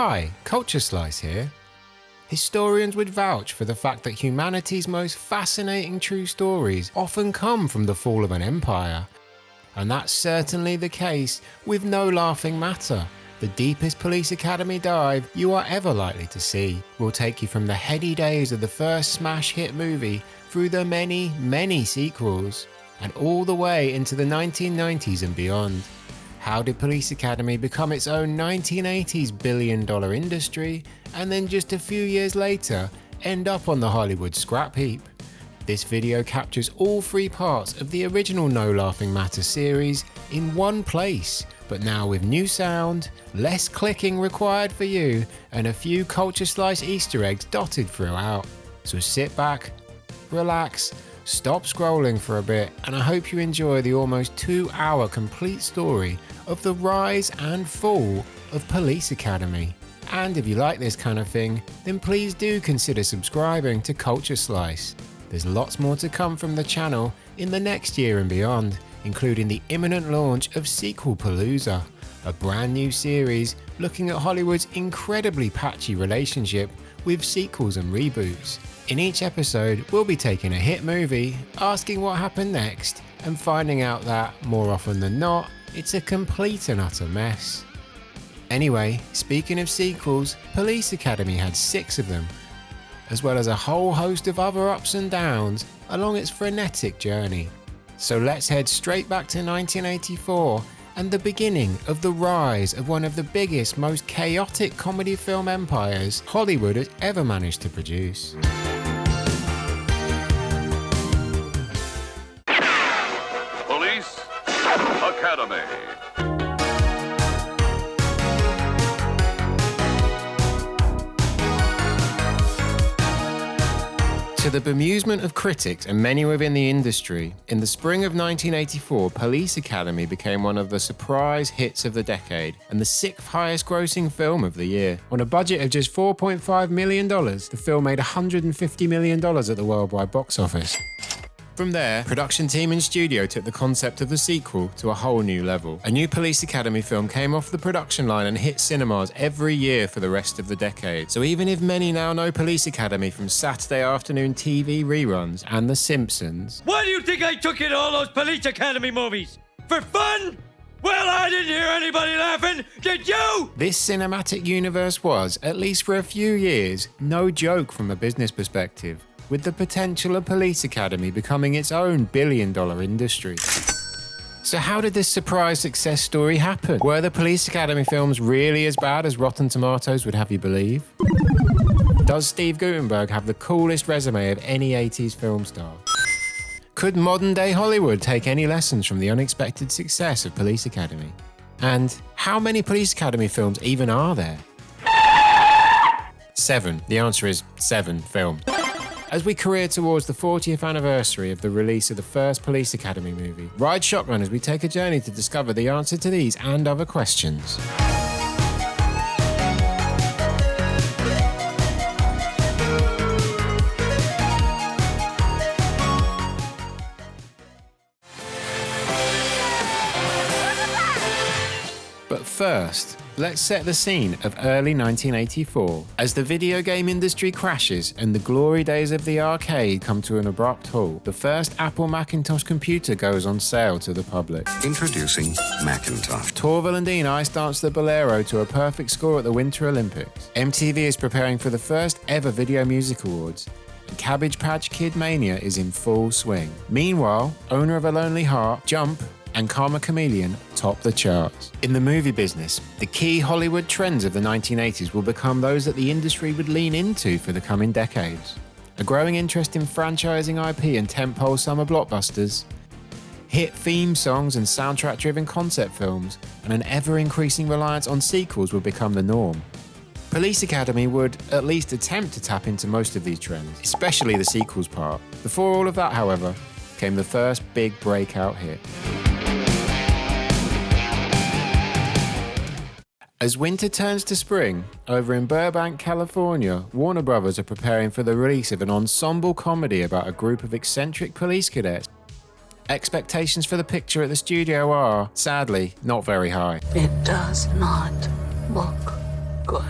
Hi, Culture Slice here. Historians would vouch for the fact that humanity's most fascinating true stories often come from the fall of an empire. And that's certainly the case with No Laughing Matter, the deepest police academy dive you are ever likely to see. We'll take you from the heady days of the first smash hit movie through the many, many sequels, and all the way into the 1990s and beyond. How did Police Academy become its own 1980s billion-dollar industry, and then just a few years later end up on the Hollywood scrap heap? This video captures all three parts of the original No Laughing Matter series in one place, but now with new sound, less clicking required for you, and a few Culture Slice Easter eggs dotted throughout. So sit back, relax, stop scrolling for a bit, and I hope you enjoy the almost 2-hour complete story of the rise and fall of Police Academy. And if you like this kind of thing, then please do consider subscribing to Culture Slice. There's lots more to come from the channel in the next year and beyond, including the imminent launch of Sequel Palooza, a brand new series looking at Hollywood's incredibly patchy relationship with sequels and reboots. In each episode, we'll be taking a hit movie, asking what happened next, and finding out that, more often than not, it's a complete and utter mess. Anyway, speaking of sequels, Police Academy had 6 of them, as well as a whole host of other ups and downs along its frenetic journey. So let's head straight back to 1984 and the beginning of the rise of one of the biggest, most chaotic comedy film empires Hollywood has ever managed to produce. Police Academy. To the bemusement of critics and many within the industry, in the spring of 1984, Police Academy became one of the surprise hits of the decade and the 6th highest grossing film of the year. On a budget of just $4.5 million, the film made $150 million at the worldwide box office. From there, production team and studio took the concept of the sequel to a whole new level. A new Police Academy film came off the production line and hit cinemas every year for the rest of the decade. So even if many now know Police Academy from Saturday afternoon TV reruns and The Simpsons... Why do you think I took in all those Police Academy movies? For fun? Well, I didn't hear anybody laughing, did you? This cinematic universe was, at least for a few years, no joke from a business perspective, with the potential of Police Academy becoming its own billion-dollar industry. So how did this surprise success story happen? Were the Police Academy films really as bad as Rotten Tomatoes would have you believe? Does Steve Guttenberg have the coolest resume of any 80s film star? Could modern-day Hollywood take any lessons from the unexpected success of Police Academy? And how many Police Academy films even are there? 7. The answer is 7 films. As we career towards the 40th anniversary of the release of the first Police Academy movie, ride shotgun as we take a journey to discover the answer to these and other questions. But first, let's set the scene of early 1984, as the video game industry crashes and the glory days of the arcade come to an abrupt halt. The first Apple Macintosh computer goes on sale to the public. Introducing Macintosh. Torval and Dean ice dance the bolero to a perfect score at the Winter Olympics. MTV is preparing for the first ever Video Music Awards. And Cabbage Patch Kid Mania is in full swing. Meanwhile, Owner of a Lonely Heart, Jump, and Karma Chameleon top the charts. In the movie business, the key Hollywood trends of the 1980s will become those that the industry would lean into for the coming decades. A growing interest in franchising IP and tentpole summer blockbusters, hit theme songs and soundtrack-driven concept films, and an ever-increasing reliance on sequels would become the norm. Police Academy would at least attempt to tap into most of these trends, especially the sequels part. Before all of that, however, came the first big breakout hit. As winter turns to spring, over in Burbank, California, Warner Brothers are preparing for the release of an ensemble comedy about a group of eccentric police cadets. Expectations for the picture at the studio are, sadly, not very high. It does not look good.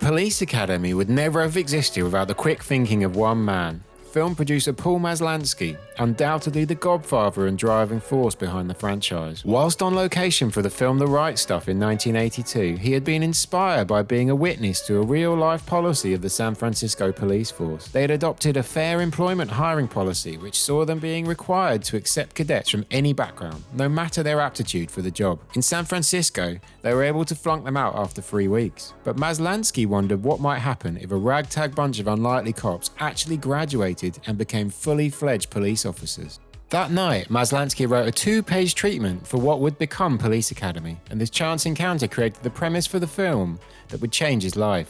Police Academy would never have existed without the quick thinking of one man. Film producer Paul Maslansky, undoubtedly the godfather and driving force behind the franchise. Whilst on location for the film The Right Stuff in 1982, he had been inspired by being a witness to a real-life policy of the San Francisco police force. They had adopted a fair employment hiring policy which saw them being required to accept cadets from any background, no matter their aptitude for the job. In San Francisco, they were able to flunk them out after 3 weeks. But Maslansky wondered what might happen if a ragtag bunch of unlikely cops actually graduated and became fully fledged police officers. That night, Maslansky wrote a 2-page treatment for what would become Police Academy, and this chance encounter created the premise for the film that would change his life.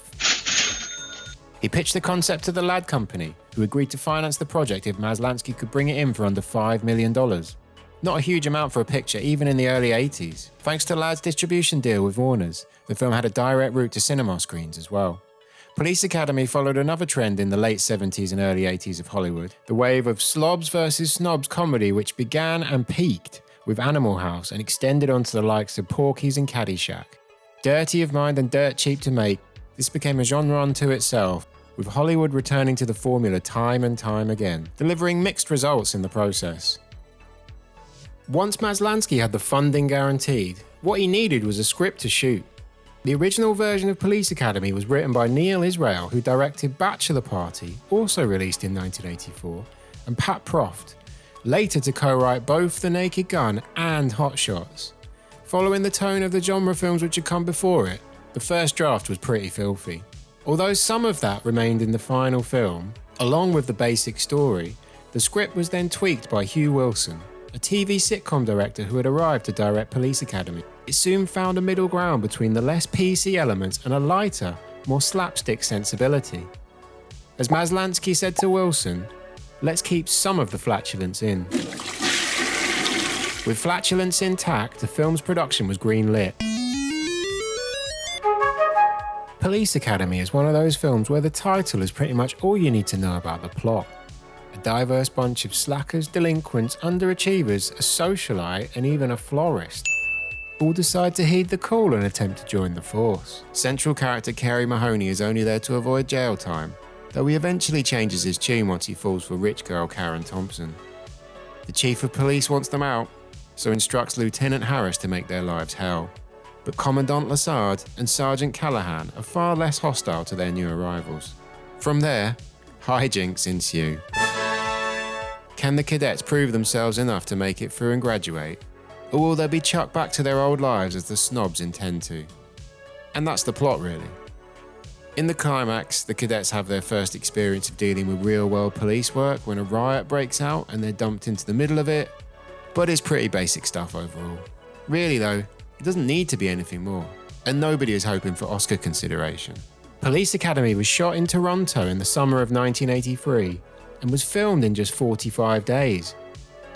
He pitched the concept to the Ladd Company, who agreed to finance the project if Maslansky could bring it in for under $5 million. Not a huge amount for a picture, even in the early 80s. Thanks to Ladd's distribution deal with Warner's, the film had a direct route to cinema screens as well. Police Academy followed another trend in the late 70s and early 80s of Hollywood, the wave of slobs versus snobs comedy which began and peaked with Animal House and extended onto the likes of Porky's and Caddyshack. Dirty of mind and dirt cheap to make, this became a genre unto itself, with Hollywood returning to the formula time and time again, delivering mixed results in the process. Once Maslansky had the funding guaranteed, what he needed was a script to shoot. The original version of Police Academy was written by Neil Israel, who directed Bachelor Party, also released in 1984, and Pat Proft, later to co-write both The Naked Gun and Hot Shots. Following the tone of the genre films which had come before it, the first draft was pretty filthy. Although some of that remained in the final film, along with the basic story, the script was then tweaked by Hugh Wilson, a TV sitcom director who had arrived to direct Police Academy. It soon found a middle ground between the less PC elements and a lighter, more slapstick sensibility. As Maslansky said to Wilson, "Let's keep some of the flatulence in." With flatulence intact, the film's production was green-lit. Police Academy is one of those films where the title is pretty much all you need to know about the plot. A diverse bunch of slackers, delinquents, underachievers, a socialite, and even a florist all decide to heed the call and attempt to join the force. Central character Kerry Mahoney is only there to avoid jail time, though he eventually changes his tune once he falls for rich girl Karen Thompson. The chief of police wants them out, so instructs Lieutenant Harris to make their lives hell. But Commandant Lassard and Sergeant Callahan are far less hostile to their new arrivals. From there, hijinks ensue. Can the cadets prove themselves enough to make it through and graduate? Or will they be chucked back to their old lives as the snobs intend to? And that's the plot, really. In the climax, the cadets have their first experience of dealing with real-world police work when a riot breaks out and they're dumped into the middle of it, but it's pretty basic stuff overall. Really though, it doesn't need to be anything more, and nobody is hoping for Oscar consideration. Police Academy was shot in Toronto in the summer of 1983 and was filmed in just 45 days.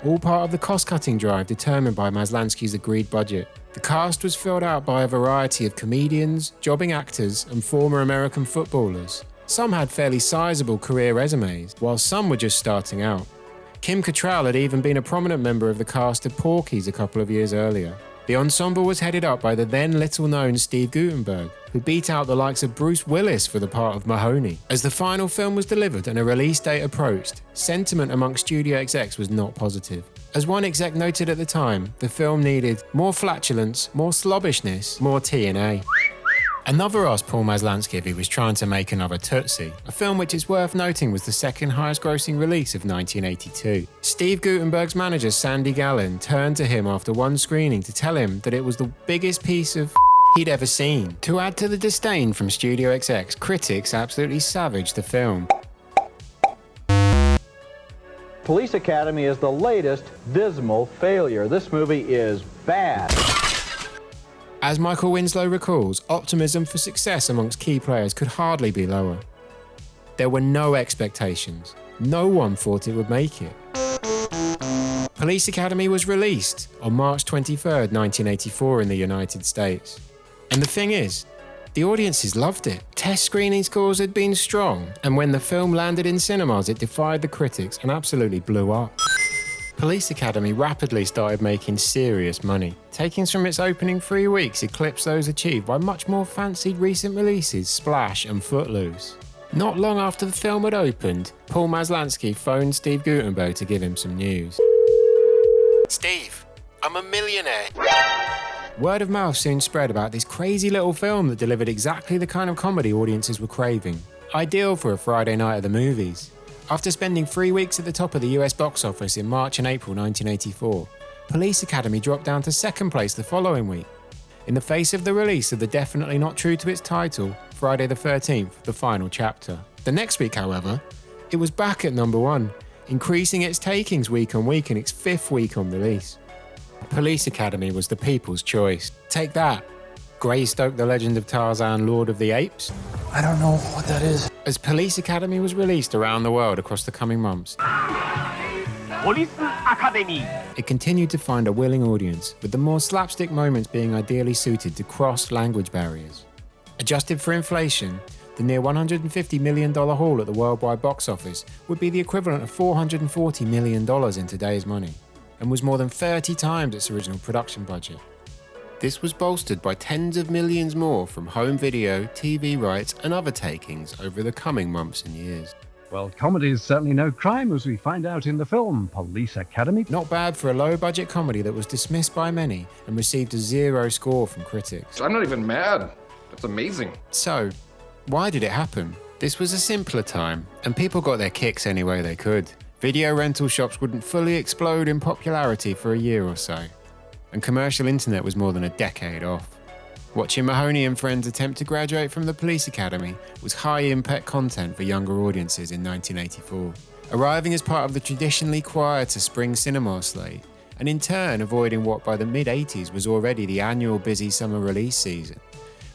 All part of the cost-cutting drive determined by Maslansky's agreed budget. The cast was filled out by a variety of comedians, jobbing actors, and former American footballers. Some had fairly sizable career resumes, while some were just starting out. Kim Cattrall had even been a prominent member of the cast of Porky's a couple of years earlier. The ensemble was headed up by the then little-known Steve Guttenberg, who beat out the likes of Bruce Willis for the part of Mahoney. As the final film was delivered and a release date approached, sentiment amongst studio execs was not positive. As one exec noted at the time, the film needed more flatulence, more slobbishness, more TNA. Another asked Paul Maslansky if he was trying to make another Tootsie, a film which is worth noting was the second highest grossing release of 1982. Steve Guttenberg's manager Sandy Gallin turned to him after one screening to tell him that it was the biggest piece of he'd ever seen. To add to the disdain from studio execs, critics absolutely savaged the film. Police Academy is the latest dismal failure. This movie is bad. As Michael Winslow recalls, optimism for success amongst key players could hardly be lower. There were no expectations. No one thought it would make it. Police Academy was released on March 23rd, 1984 in the United States. And the thing is, the audiences loved it. Test screening scores had been strong, and when the film landed in cinemas, it defied the critics and absolutely blew up. Police Academy rapidly started making serious money. Takings from its opening 3 weeks eclipsed those achieved by much more fancied recent releases Splash and Footloose. Not long after the film had opened, Paul Maslansky phoned Steve Guttenberg to give him some news. Steve, I'm a millionaire. Word of mouth soon spread about this crazy little film that delivered exactly the kind of comedy audiences were craving. Ideal for a Friday night at the movies. After spending 3 weeks at the top of the US box office in March and April 1984, Police Academy dropped down to second place the following week, in the face of the release of the definitely not true to its title, Friday the 13th, the final chapter. The next week, however, it was back at number 1, increasing its takings week on week in its 5th week on release. Police Academy was the people's choice. Take that, Greystoke, the Legend of Tarzan, Lord of the Apes. I don't know what that is. As Police Academy was released around the world across the coming months, Police Academy. it continued to find a willing audience, with the more slapstick moments being ideally suited to cross-language barriers. Adjusted for inflation, the near $150 million haul at the worldwide box office would be the equivalent of $440 million in today's money, and was more than 30 times its original production budget. This was bolstered by tens of millions more from home video, TV rights and other takings over the coming months and years. Well, comedy is certainly no crime, as we find out in the film Police Academy. Not bad for a low-budget comedy that was dismissed by many and received a 0 score from critics. I'm not even mad. That's amazing. So, why did it happen? This was a simpler time, and people got their kicks any way they could. Video rental shops wouldn't fully explode in popularity for a year or so, and commercial internet was more than a decade off. Watching Mahoney and friends attempt to graduate from the Police Academy was high-impact content for younger audiences in 1984, arriving as part of the traditionally quieter spring cinema slate, and in turn avoiding what by the mid-80s was already the annual busy summer release season.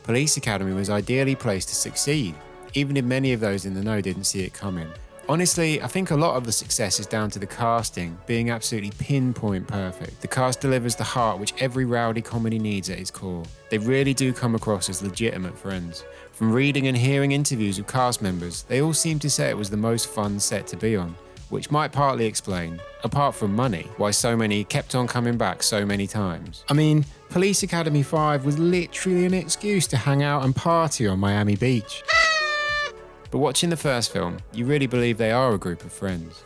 Police Academy was ideally placed to succeed, even if many of those in the know didn't see it coming. Honestly, I think a lot of the success is down to the casting being absolutely pinpoint perfect. The cast delivers the heart which every rowdy comedy needs at its core. They really do come across as legitimate friends. From reading and hearing interviews with cast members, they all seem to say it was the most fun set to be on, which might partly explain, apart from money, why so many kept on coming back so many times. I mean, Police Academy 5 was literally an excuse to hang out and party on Miami Beach. But watching the first film, you really believe they are a group of friends.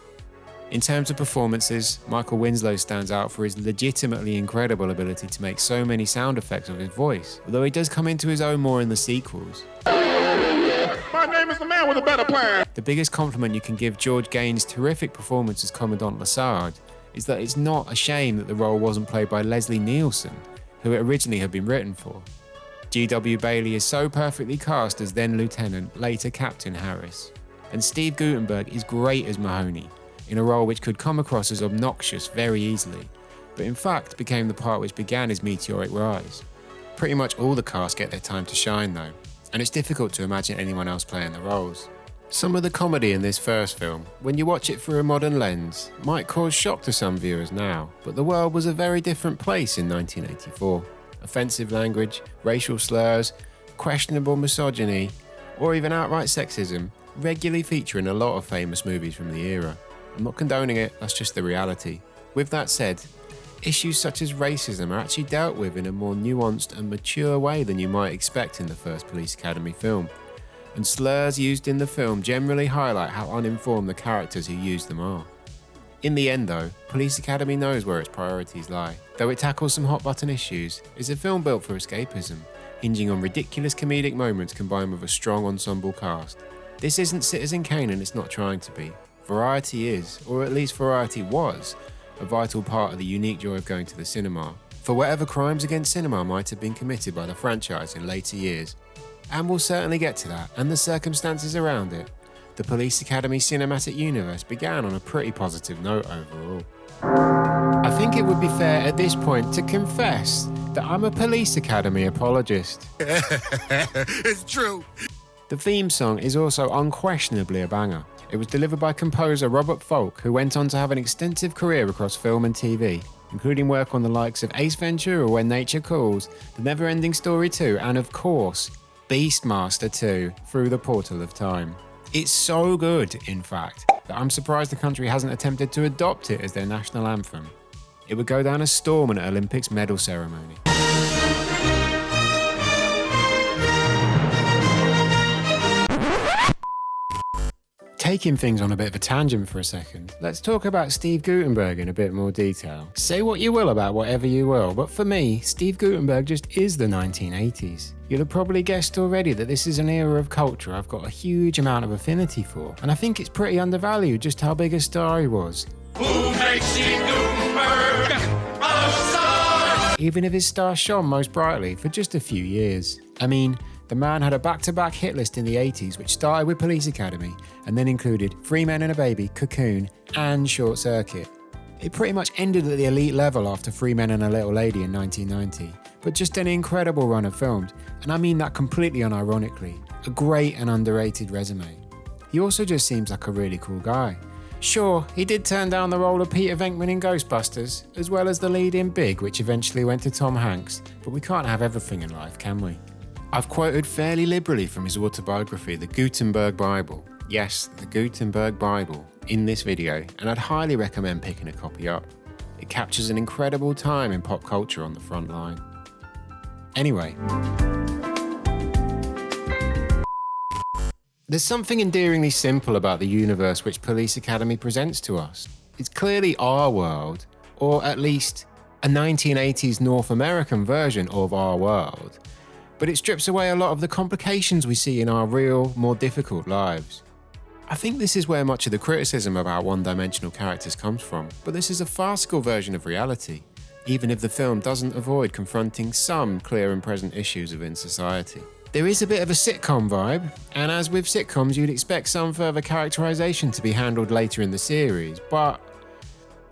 In terms of performances, Michael Winslow stands out for his legitimately incredible ability to make so many sound effects of his voice, although he does come into his own more in the sequels. My name is the man with a better plan. The biggest compliment you can give George Gaines' terrific performance as Commandant Lassard is that it's not a shame that the role wasn't played by Leslie Nielsen, who it originally had been written for. G.W. Bailey is so perfectly cast as then Lieutenant, later Captain Harris. And Steve Guttenberg is great as Mahoney, in a role which could come across as obnoxious very easily, but in fact became the part which began his meteoric rise. Pretty much all the cast get their time to shine though, and it's difficult to imagine anyone else playing the roles. Some of the comedy in this first film, when you watch it through a modern lens, might cause shock to some viewers now, but the world was a very different place in 1984. Offensive language, racial slurs, questionable misogyny, or even outright sexism regularly feature in a lot of famous movies from the era. I'm not condoning it, that's just the reality. With that said, issues such as racism are actually dealt with in a more nuanced and mature way than you might expect in the first Police Academy film. And slurs used in the film generally highlight how uninformed the characters who use them are. In the end though, Police Academy knows where its priorities lie. Though it tackles some hot-button issues, it's a film built for escapism, hinging on ridiculous comedic moments combined with a strong ensemble cast. This isn't Citizen Kane and it's not trying to be. Variety is, or at least variety was, a vital part of the unique joy of going to the cinema, for whatever crimes against cinema might have been committed by the franchise in later years. And we'll certainly get to that, and the circumstances around it. The Police Academy cinematic universe began on a pretty positive note overall. I think it would be fair at this point to confess that I'm a Police Academy apologist. It's true. The theme song is also unquestionably a banger. It was delivered by composer Robert Falk, who went on to have an extensive career across film and TV, including work on the likes of Ace Ventura, When Nature Calls, The Never-Ending Story 2, and of course, Beastmaster 2, Through the Portal of Time. It's so good, in fact, that I'm surprised the country hasn't attempted to adopt it as their national anthem. It would go down a storm in an Olympics medal ceremony. Taking things on a bit of a tangent for a second, let's talk about Steve Guttenberg in a bit more detail. Say what you will about whatever you will, but for me, Steve Guttenberg just is the 1980s. You'll have probably guessed already that this is an era of culture I've got a huge amount of affinity for, and I think it's pretty undervalued just how big a star he was. Who makes Steve Guttenberg a star? Even if his star shone most brightly for just a few years. I mean, the man had a back-to-back hit list in the 80s which started with Police Academy and then included 3 Men and a Baby, Cocoon and Short Circuit. It pretty much ended at the elite level after 3 Men and a Little Lady in 1990, but just an incredible run of films, and I mean that completely unironically. A great and underrated resume. He also just seems like a really cool guy. Sure, he did turn down the role of Peter Venkman in Ghostbusters, as well as the lead in Big, which eventually went to Tom Hanks, but we can't have everything in life, can we? I've quoted fairly liberally from his autobiography, The Guttenberg Bible. Yes, The Guttenberg Bible, in this video, and I'd highly recommend picking a copy up. It captures an incredible time in pop culture on the front line. Anyway, there's something endearingly simple about the universe which Police Academy presents to us. It's clearly our world, or at least a 1980s North American version of our world. But it strips away a lot of the complications we see in our real, more difficult lives. I think this is where much of the criticism about one-dimensional characters comes from, but this is a farcical version of reality, even if the film doesn't avoid confronting some clear and present issues within society. There is a bit of a sitcom vibe, and as with sitcoms you'd expect some further characterization to be handled later in the series, but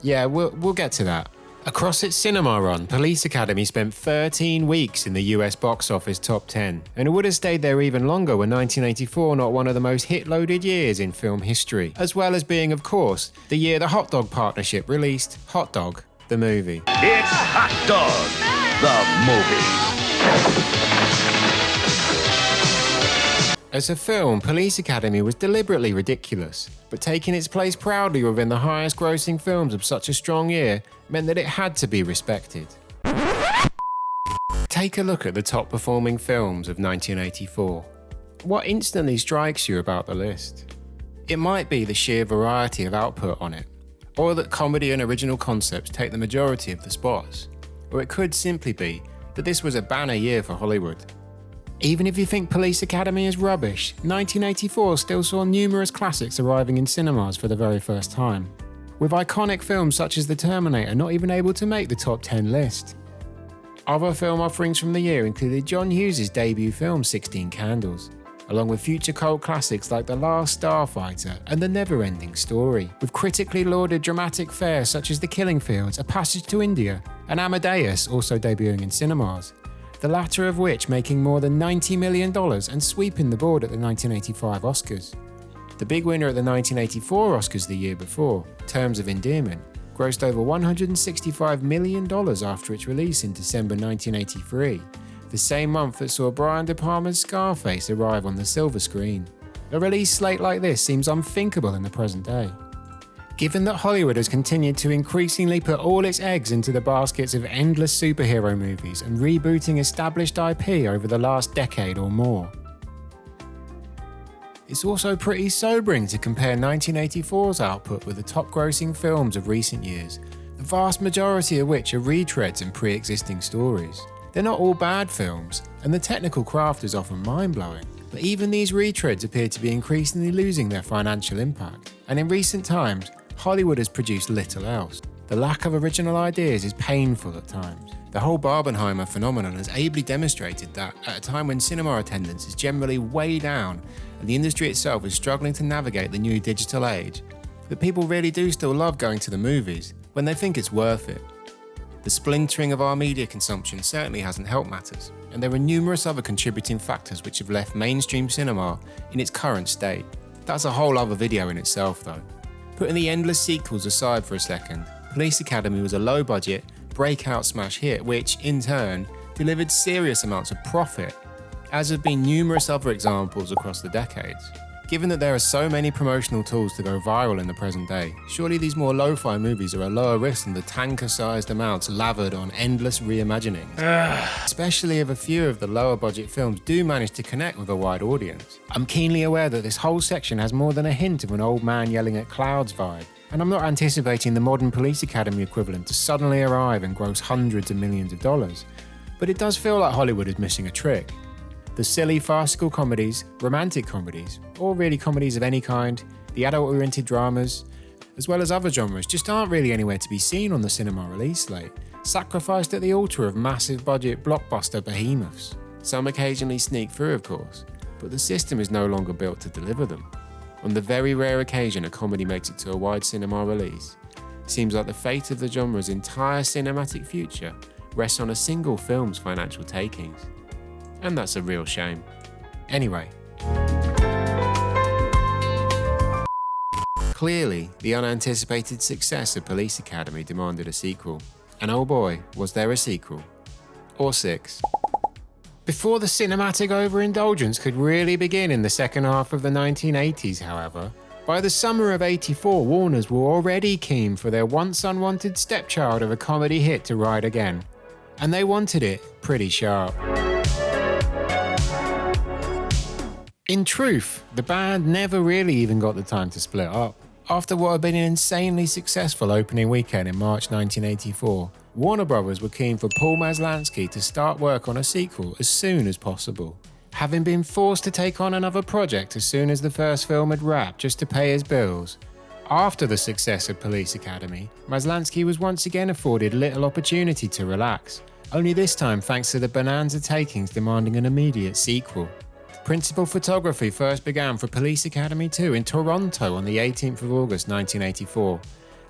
yeah, we'll get to that. Across its cinema run, Police Academy spent 13 weeks in the US box office top 10, and it would have stayed there even longer were 1984 not one of the most hit-loaded years in film history, as well as being, of course, the year the Hot Dog Partnership released Hot Dog, the movie. It's Hot Dog, the movie. As a film, Police Academy was deliberately ridiculous, but taking its place proudly within the highest grossing films of such a strong year meant that it had to be respected. Take a look at the top performing films of 1984. What instantly strikes you about the list? It might be the sheer variety of output on it, or that comedy and original concepts take the majority of the spots, or it could simply be that this was a banner year for Hollywood. Even if you think Police Academy is rubbish, 1984 still saw numerous classics arriving in cinemas for the very first time, with iconic films such as The Terminator not even able to make the top 10 list. Other film offerings from the year included John Hughes' debut film 16 Candles, along with future cult classics like The Last Starfighter and The Never-Ending Story, with critically lauded dramatic fare such as The Killing Fields, A Passage to India, and Amadeus also debuting in cinemas, the latter of which making more than $90 million and sweeping the board at the 1985 Oscars. The big winner at the 1984 Oscars the year before, Terms of Endearment, grossed over $165 million after its release in December 1983, the same month that saw Brian De Palma's Scarface arrive on the silver screen. A release slate like this seems unthinkable in the present day. Given that Hollywood has continued to increasingly put all its eggs into the baskets of endless superhero movies and rebooting established IP over the last decade or more. It's also pretty sobering to compare 1984's output with the top-grossing films of recent years, the vast majority of which are retreads and pre-existing stories. They're not all bad films, and the technical craft is often mind-blowing, but even these retreads appear to be increasingly losing their financial impact, and in recent times, Hollywood has produced little else. The lack of original ideas is painful at times. The whole Barbenheimer phenomenon has ably demonstrated that, at a time when cinema attendance is generally way down and the industry itself is struggling to navigate the new digital age, that people really do still love going to the movies when they think it's worth it. The splintering of our media consumption certainly hasn't helped matters, and there are numerous other contributing factors which have left mainstream cinema in its current state. That's a whole other video in itself though. Putting the endless sequels aside for a second, Police Academy was a low-budget, breakout smash hit which, in turn, delivered serious amounts of profit, as have been numerous other examples across the decades. Given that there are so many promotional tools to go viral in the present day, surely these more lo-fi movies are a lower risk than the tanker-sized amounts lathered on endless reimaginings. Especially if a few of the lower budget films do manage to connect with a wide audience. I'm keenly aware that this whole section has more than a hint of an old man yelling at clouds vibe, and I'm not anticipating the modern Police Academy equivalent to suddenly arrive and gross hundreds of millions of dollars, but it does feel like Hollywood is missing a trick. The silly farcical comedies, romantic comedies, or really comedies of any kind, the adult-oriented dramas, as well as other genres, just aren't really anywhere to be seen on the cinema release slate, sacrificed at the altar of massive budget blockbuster behemoths. Some occasionally sneak through, of course, but the system is no longer built to deliver them. On the very rare occasion a comedy makes it to a wide cinema release, it seems like the fate of the genre's entire cinematic future rests on a single film's financial takings. And that's a real shame. Anyway. Clearly, the unanticipated success of Police Academy demanded a sequel. And oh boy, was there a sequel. Or 6. Before the cinematic overindulgence could really begin in the second half of the 1980s, however, by the summer of '84, Warners were already keen for their once unwanted stepchild of a comedy hit to ride again. And they wanted it pretty sharp. In truth, the band never really even got the time to split up. After what had been an insanely successful opening weekend in March 1984, Warner Brothers were keen for Paul Maslansky to start work on a sequel as soon as possible. Having been forced to take on another project as soon as the first film had wrapped just to pay his bills, after the success of Police Academy, Maslansky was once again afforded little opportunity to relax, only this time thanks to the bonanza takings demanding an immediate sequel. Principal photography first began for Police Academy 2 in Toronto on the 18th of August 1984,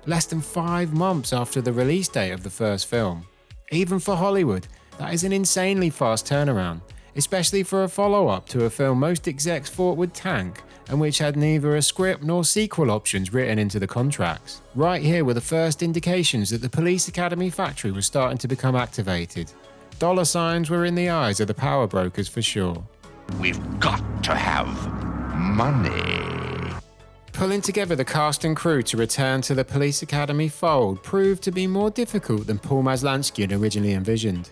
less than 5 months after the release date of the first film. Even for Hollywood, that is an insanely fast turnaround, especially for a follow-up to a film most execs thought would tank and which had neither a script nor sequel options written into the contracts. Right here were the first indications that the Police Academy factory was starting to become activated. Dollar signs were in the eyes of the power brokers for sure. We've got to have money. Pulling together the cast and crew to return to the Police Academy fold proved to be more difficult than Paul Maslansky had originally envisioned.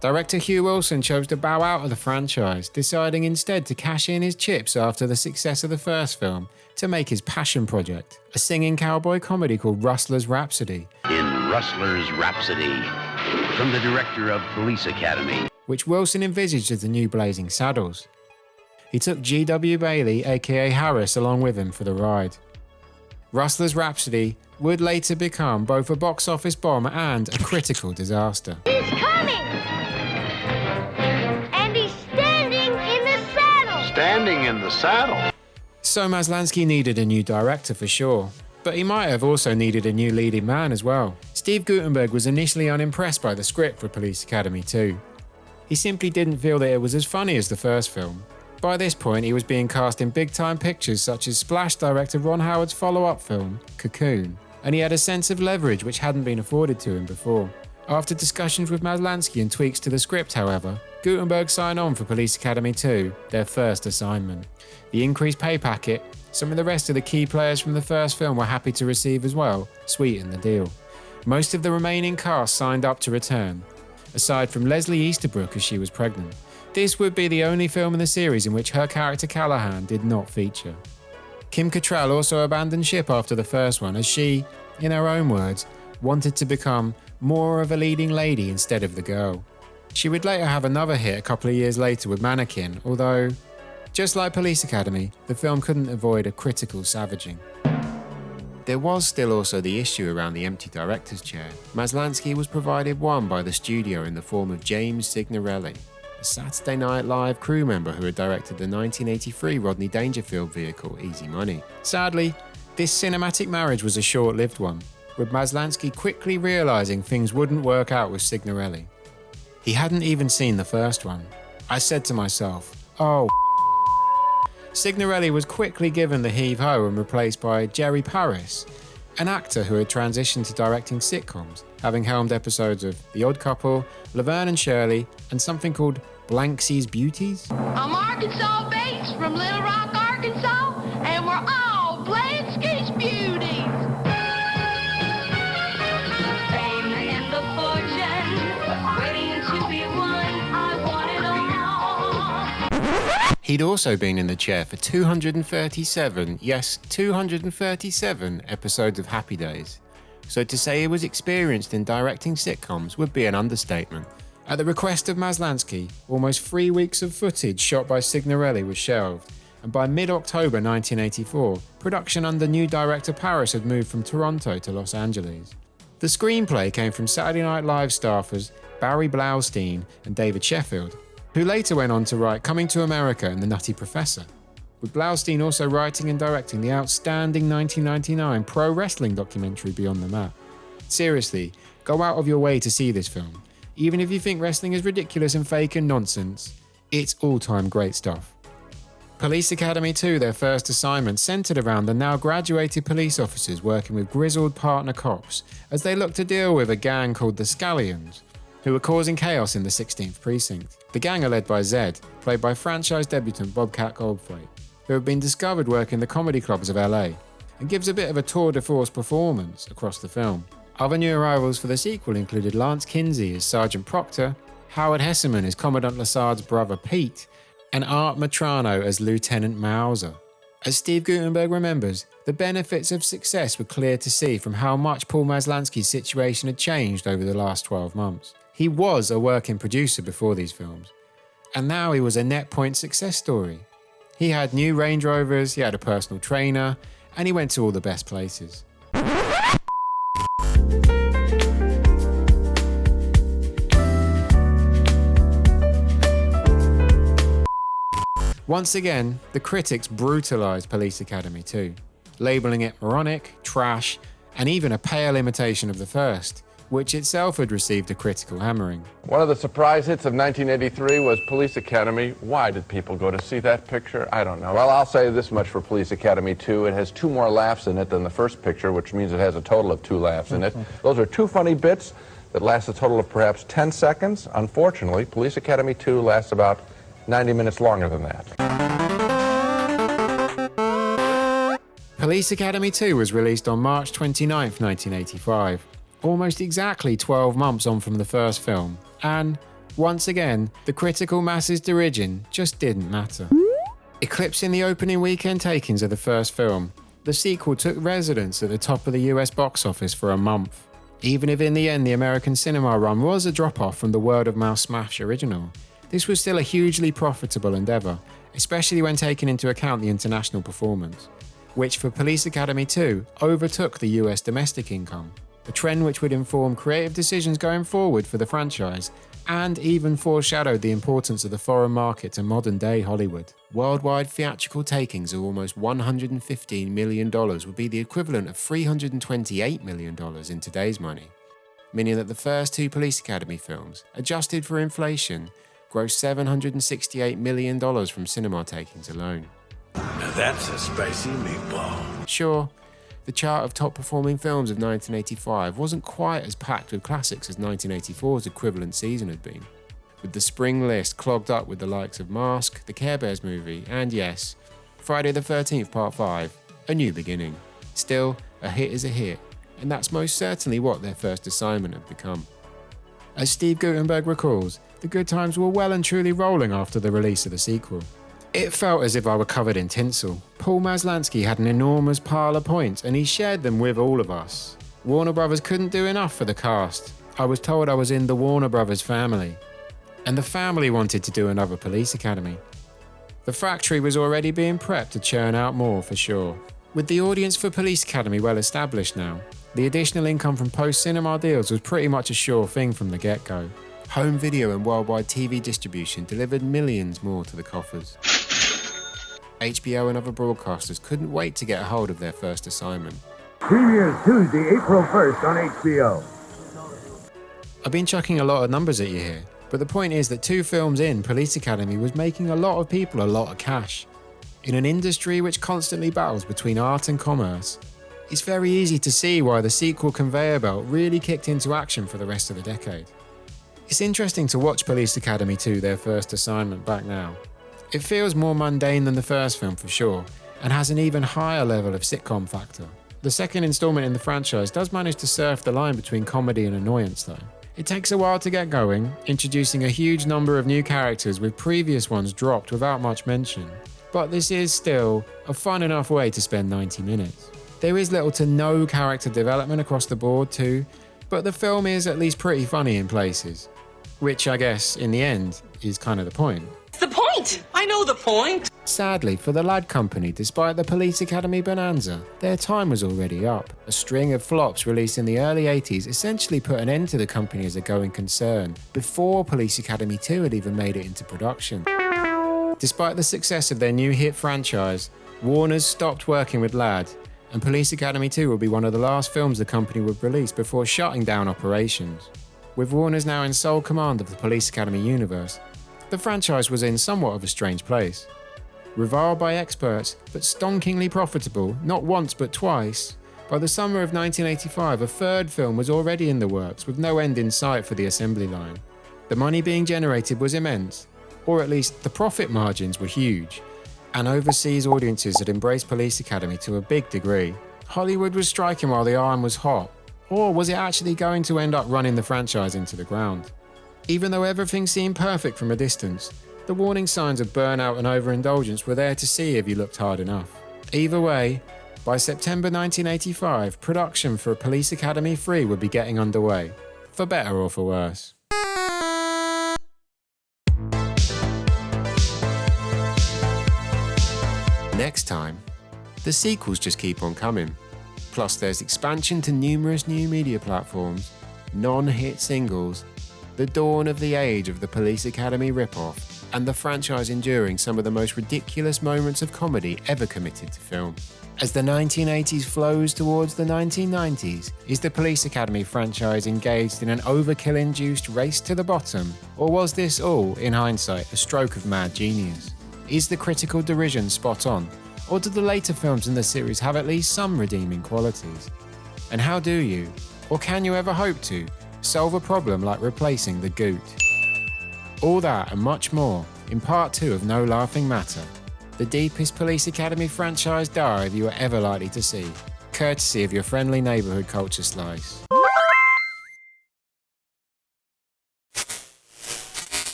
Director Hugh Wilson chose to bow out of the franchise, deciding instead to cash in his chips after the success of the first film to make his passion project, a singing cowboy comedy called Rustler's Rhapsody. In Rustler's Rhapsody, from the director of Police Academy, which Wilson envisaged as the new Blazing Saddles. He took G.W. Bailey, aka Harris, along with him for the ride. Rustler's Rhapsody would later become both a box office bomb and a critical disaster. He's coming! And he's standing in the saddle! Standing in the saddle? So Maslansky needed a new director for sure, but he might have also needed a new leading man as well. Steve Guttenberg was initially unimpressed by the script for Police Academy 2. He simply didn't feel that it was as funny as the first film. By this point, he was being cast in big-time pictures such as Splash director Ron Howard's follow-up film, Cocoon, and he had a sense of leverage which hadn't been afforded to him before. After discussions with Maslansky and tweaks to the script, however, Guttenberg signed on for Police Academy 2, their first assignment. The increased pay packet, some of the rest of the key players from the first film were happy to receive as well, sweetened the deal. Most of the remaining cast signed up to return, aside from Leslie Easterbrook as she was pregnant. This would be the only film in the series in which her character Callahan did not feature. Kim Cattrall also abandoned ship after the first one as she, in her own words, wanted to become more of a leading lady instead of the girl. She would later have another hit a couple of years later with Mannequin, although, just like Police Academy, the film couldn't avoid a critical savaging. There was still also the issue around the empty director's chair. Maslansky was provided one by the studio in the form of James Signorelli, a Saturday Night Live crew member who had directed the 1983 Rodney Dangerfield vehicle Easy Money. Sadly, this cinematic marriage was a short-lived one, with Maslansky quickly realising things wouldn't work out with Signorelli. He hadn't even seen the first one. I said to myself, oh, Signorelli was quickly given the heave-ho and replaced by Jerry Paris, an actor who had transitioned to directing sitcoms, having helmed episodes of The Odd Couple, Laverne and Shirley, and something called Blanksy's Beauties. I'm Arkansas Bates from Little Rock, Arkansas. Arkansas, and we're all Blansky's beauties. Fame and the fortune, waiting to be won. I want it all. He'd also been in the chair for 237, yes, 237 episodes of Happy Days. So to say he was experienced in directing sitcoms would be an understatement. At the request of Maslansky, almost 3 weeks of footage shot by Signorelli was shelved, and by mid-October 1984, production under new director Paris had moved from Toronto to Los Angeles. The screenplay came from Saturday Night Live staffers Barry Blaustein and David Sheffield, who later went on to write Coming to America and The Nutty Professor, with Blaustein also writing and directing the outstanding 1999 pro wrestling documentary Beyond the Mat. Seriously, go out of your way to see this film. Even if you think wrestling is ridiculous and fake and nonsense, it's all-time great stuff. Police Academy 2, their first assignment, centred around the now graduated police officers working with grizzled partner cops as they look to deal with a gang called the Scallions, who are causing chaos in the 16th precinct. The gang are led by Zed, played by franchise debutant Bobcat Goldthwait, who have been discovered working the comedy clubs of LA, and gives a bit of a tour de force performance across the film. Other new arrivals for the sequel included Lance Kinsey as Sergeant Proctor, Howard Hesseman as Commandant Lasard's brother Pete, and Art Matrano as Lieutenant Mauser. As Steve Guttenberg remembers, the benefits of success were clear to see from how much Paul Maslansky's situation had changed over the last 12 months. He was a working producer before these films, and now he was a net point success story. He had new Range Rovers, he had a personal trainer, and he went to all the best places. Once again, the critics brutalised Police Academy 2, labelling it moronic, trash, and even a pale imitation of the first, which itself had received a critical hammering. One of the surprise hits of 1983 was Police Academy. Why did people go to see that picture? I don't know. Well, I'll say this much for Police Academy 2. It has 2 more laughs in it than the first picture, which means it has a total of 2 laughs in it. Those are 2 funny bits that last a total of perhaps 10 seconds. Unfortunately, Police Academy 2 lasts about 90 minutes longer than that. Police Academy 2 was released on March 29, 1985, almost exactly 12 months on from the first film, and, once again, the critical masses' derision just didn't matter. Eclipsing the opening weekend takings of the first film, the sequel took residence at the top of the US box office for a month, even if in the end the American cinema run was a drop-off from the word-of-mouth smash original. This was still a hugely profitable endeavour, especially when taking into account the international performance, which for Police Academy 2 overtook the US domestic income, a trend which would inform creative decisions going forward for the franchise and even foreshadowed the importance of the foreign market to modern-day Hollywood. Worldwide theatrical takings of almost $115 million would be the equivalent of $328 million in today's money, meaning that the first 2 Police Academy films, adjusted for inflation, grossed $768 million from cinema takings alone. Now that's a spicy meatball. Sure, the chart of top-performing films of 1985 wasn't quite as packed with classics as 1984's equivalent season had been, with the spring list clogged up with the likes of Mask, the Care Bears movie, and yes, Friday the 13th Part 5, A New Beginning. Still, a hit is a hit, and that's most certainly what their first assignment had become. As Steve Guttenberg recalls, the good times were well and truly rolling after the release of the sequel. It felt as if I were covered in tinsel. Paul Maslansky had an enormous pile of points and he shared them with all of us. Warner Brothers couldn't do enough for the cast. I was told I was in the Warner Brothers family. And the family wanted to do another Police Academy. The factory was already being prepped to churn out more for sure. With the audience for Police Academy well established now, the additional income from post-cinema deals was pretty much a sure thing from the get-go. Home video and worldwide TV distribution delivered millions more to the coffers. HBO and other broadcasters couldn't wait to get a hold of their first assignment. Premieres Tuesday, April 1st on HBO. I've been chucking a lot of numbers at you here, but the point is that 2 films in, Police Academy was making a lot of people a lot of cash. In an industry which constantly battles between art and commerce, it's very easy to see why the sequel conveyor belt really kicked into action for the rest of the decade. It's interesting to watch Police Academy 2, their first assignment, back now. It feels more mundane than the first film for sure, and has an even higher level of sitcom factor. The second installment in the franchise does manage to surf the line between comedy and annoyance though. It takes a while to get going, introducing a huge number of new characters with previous ones dropped without much mention. But this is still a fun enough way to spend 90 minutes. There is little to no character development across the board too, but the film is at least pretty funny in places. Which I guess, in the end, is kind of the point. It's the point! I know the point! Sadly for the Lad Company, despite the Police Academy bonanza, their time was already up. A string of flops released in the early 80s essentially put an end to the company as a going concern, before Police Academy 2 had even made it into production. Despite the success of their new hit franchise, Warner's stopped working with Lad, and Police Academy 2 will be one of the last films the company would release before shutting down operations. With Warner's now in sole command of the Police Academy universe, the franchise was in somewhat of a strange place. Reviled by experts, but stonkingly profitable, not once but twice, by the summer of 1985 a third film was already in the works with no end in sight for the assembly line. The money being generated was immense, or at least the profit margins were huge, and overseas audiences had embraced Police Academy to a big degree. Hollywood was striking while the iron was hot, or was it actually going to end up running the franchise into the ground? Even though everything seemed perfect from a distance, the warning signs of burnout and overindulgence were there to see if you looked hard enough. Either way, by September 1985, production for Police Academy 3 would be getting underway, for better or for worse. Next time, the sequels just keep on coming. Plus there's expansion to numerous new media platforms, non-hit singles, the dawn of the age of the Police Academy ripoff, and the franchise enduring some of the most ridiculous moments of comedy ever committed to film. As the 1980s flows towards the 1990s, is the Police Academy franchise engaged in an overkill-induced race to the bottom, or was this all, in hindsight, a stroke of mad genius? Is the critical derision spot on, or do the later films in the series have at least some redeeming qualities? And how do you, or can you ever hope to, solve a problem like replacing the Goot? All that and much more in part 2 of No Laughing Matter, the deepest Police Academy franchise dive you are ever likely to see, courtesy of your friendly neighbourhood culture slice.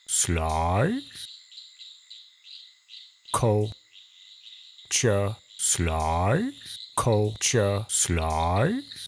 Slice? Culture slice? Culture slice?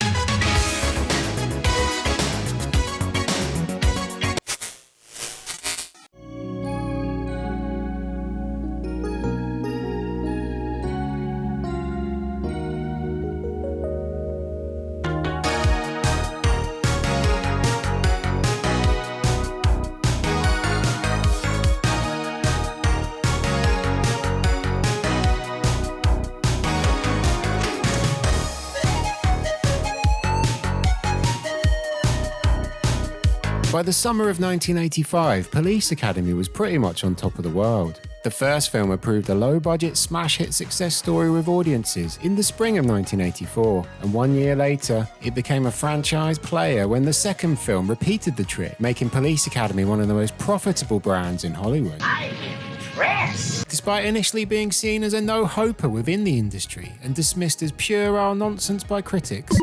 By the summer of 1985, Police Academy was pretty much on top of the world. The first film had proved a low-budget smash hit success story with audiences in the spring of 1984, and 1 year later, it became a franchise player when the second film repeated the trick, making Police Academy one of the most profitable brands in Hollywood. I'm impressed! Despite initially being seen as a no-hoper within the industry and dismissed as puerile nonsense by critics,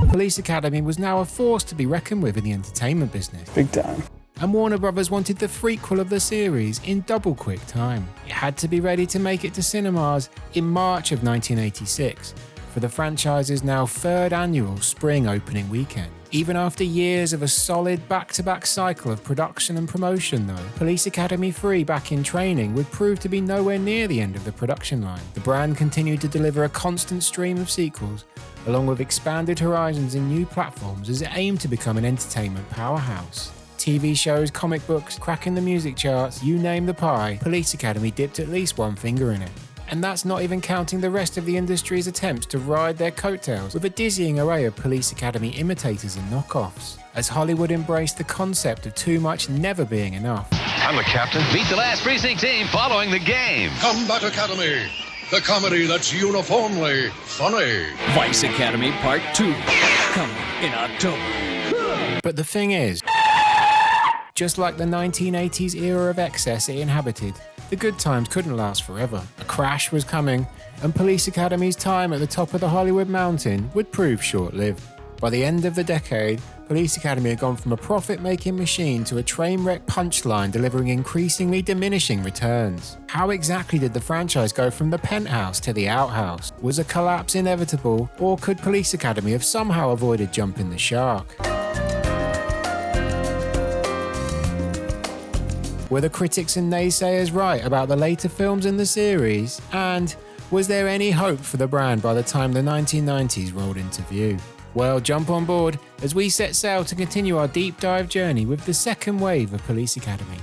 Police Academy was now a force to be reckoned with in the entertainment business. Big time. And Warner Brothers wanted the threequel of the series in double quick time. It had to be ready to make it to cinemas in March of 1986 for the franchise's now third annual spring opening weekend. Even after years of a solid back-to-back cycle of production and promotion though, Police Academy 3 back in training would prove to be nowhere near the end of the production line. The brand continued to deliver a constant stream of sequels, along with expanded horizons in new platforms as it aimed to become an entertainment powerhouse. TV shows, comic books, cracking the music charts, you name the pie, Police Academy dipped at least one finger in it. And that's not even counting the rest of the industry's attempts to ride their coattails with a dizzying array of Police Academy imitators and knockoffs, as Hollywood embraced the concept of too much never being enough. I'm the captain. Meet the last precinct team following the game. Combat Academy, the comedy that's uniformly funny. Vice Academy Part 2, coming in October. But the thing is, just like the 1980s era of excess it inhabited, the good times couldn't last forever. A crash was coming, and Police Academy's time at the top of the Hollywood mountain would prove short-lived. By the end of the decade, Police Academy had gone from a profit-making machine to a train wreck punchline delivering increasingly diminishing returns. How exactly did the franchise go from the penthouse to the outhouse? Was a collapse inevitable, or could Police Academy have somehow avoided jumping the shark? Were the critics and naysayers right about the later films in the series? And was there any hope for the brand by the time the 1990s rolled into view? Well, jump on board as we set sail to continue our deep dive journey with the second wave of Police Academy.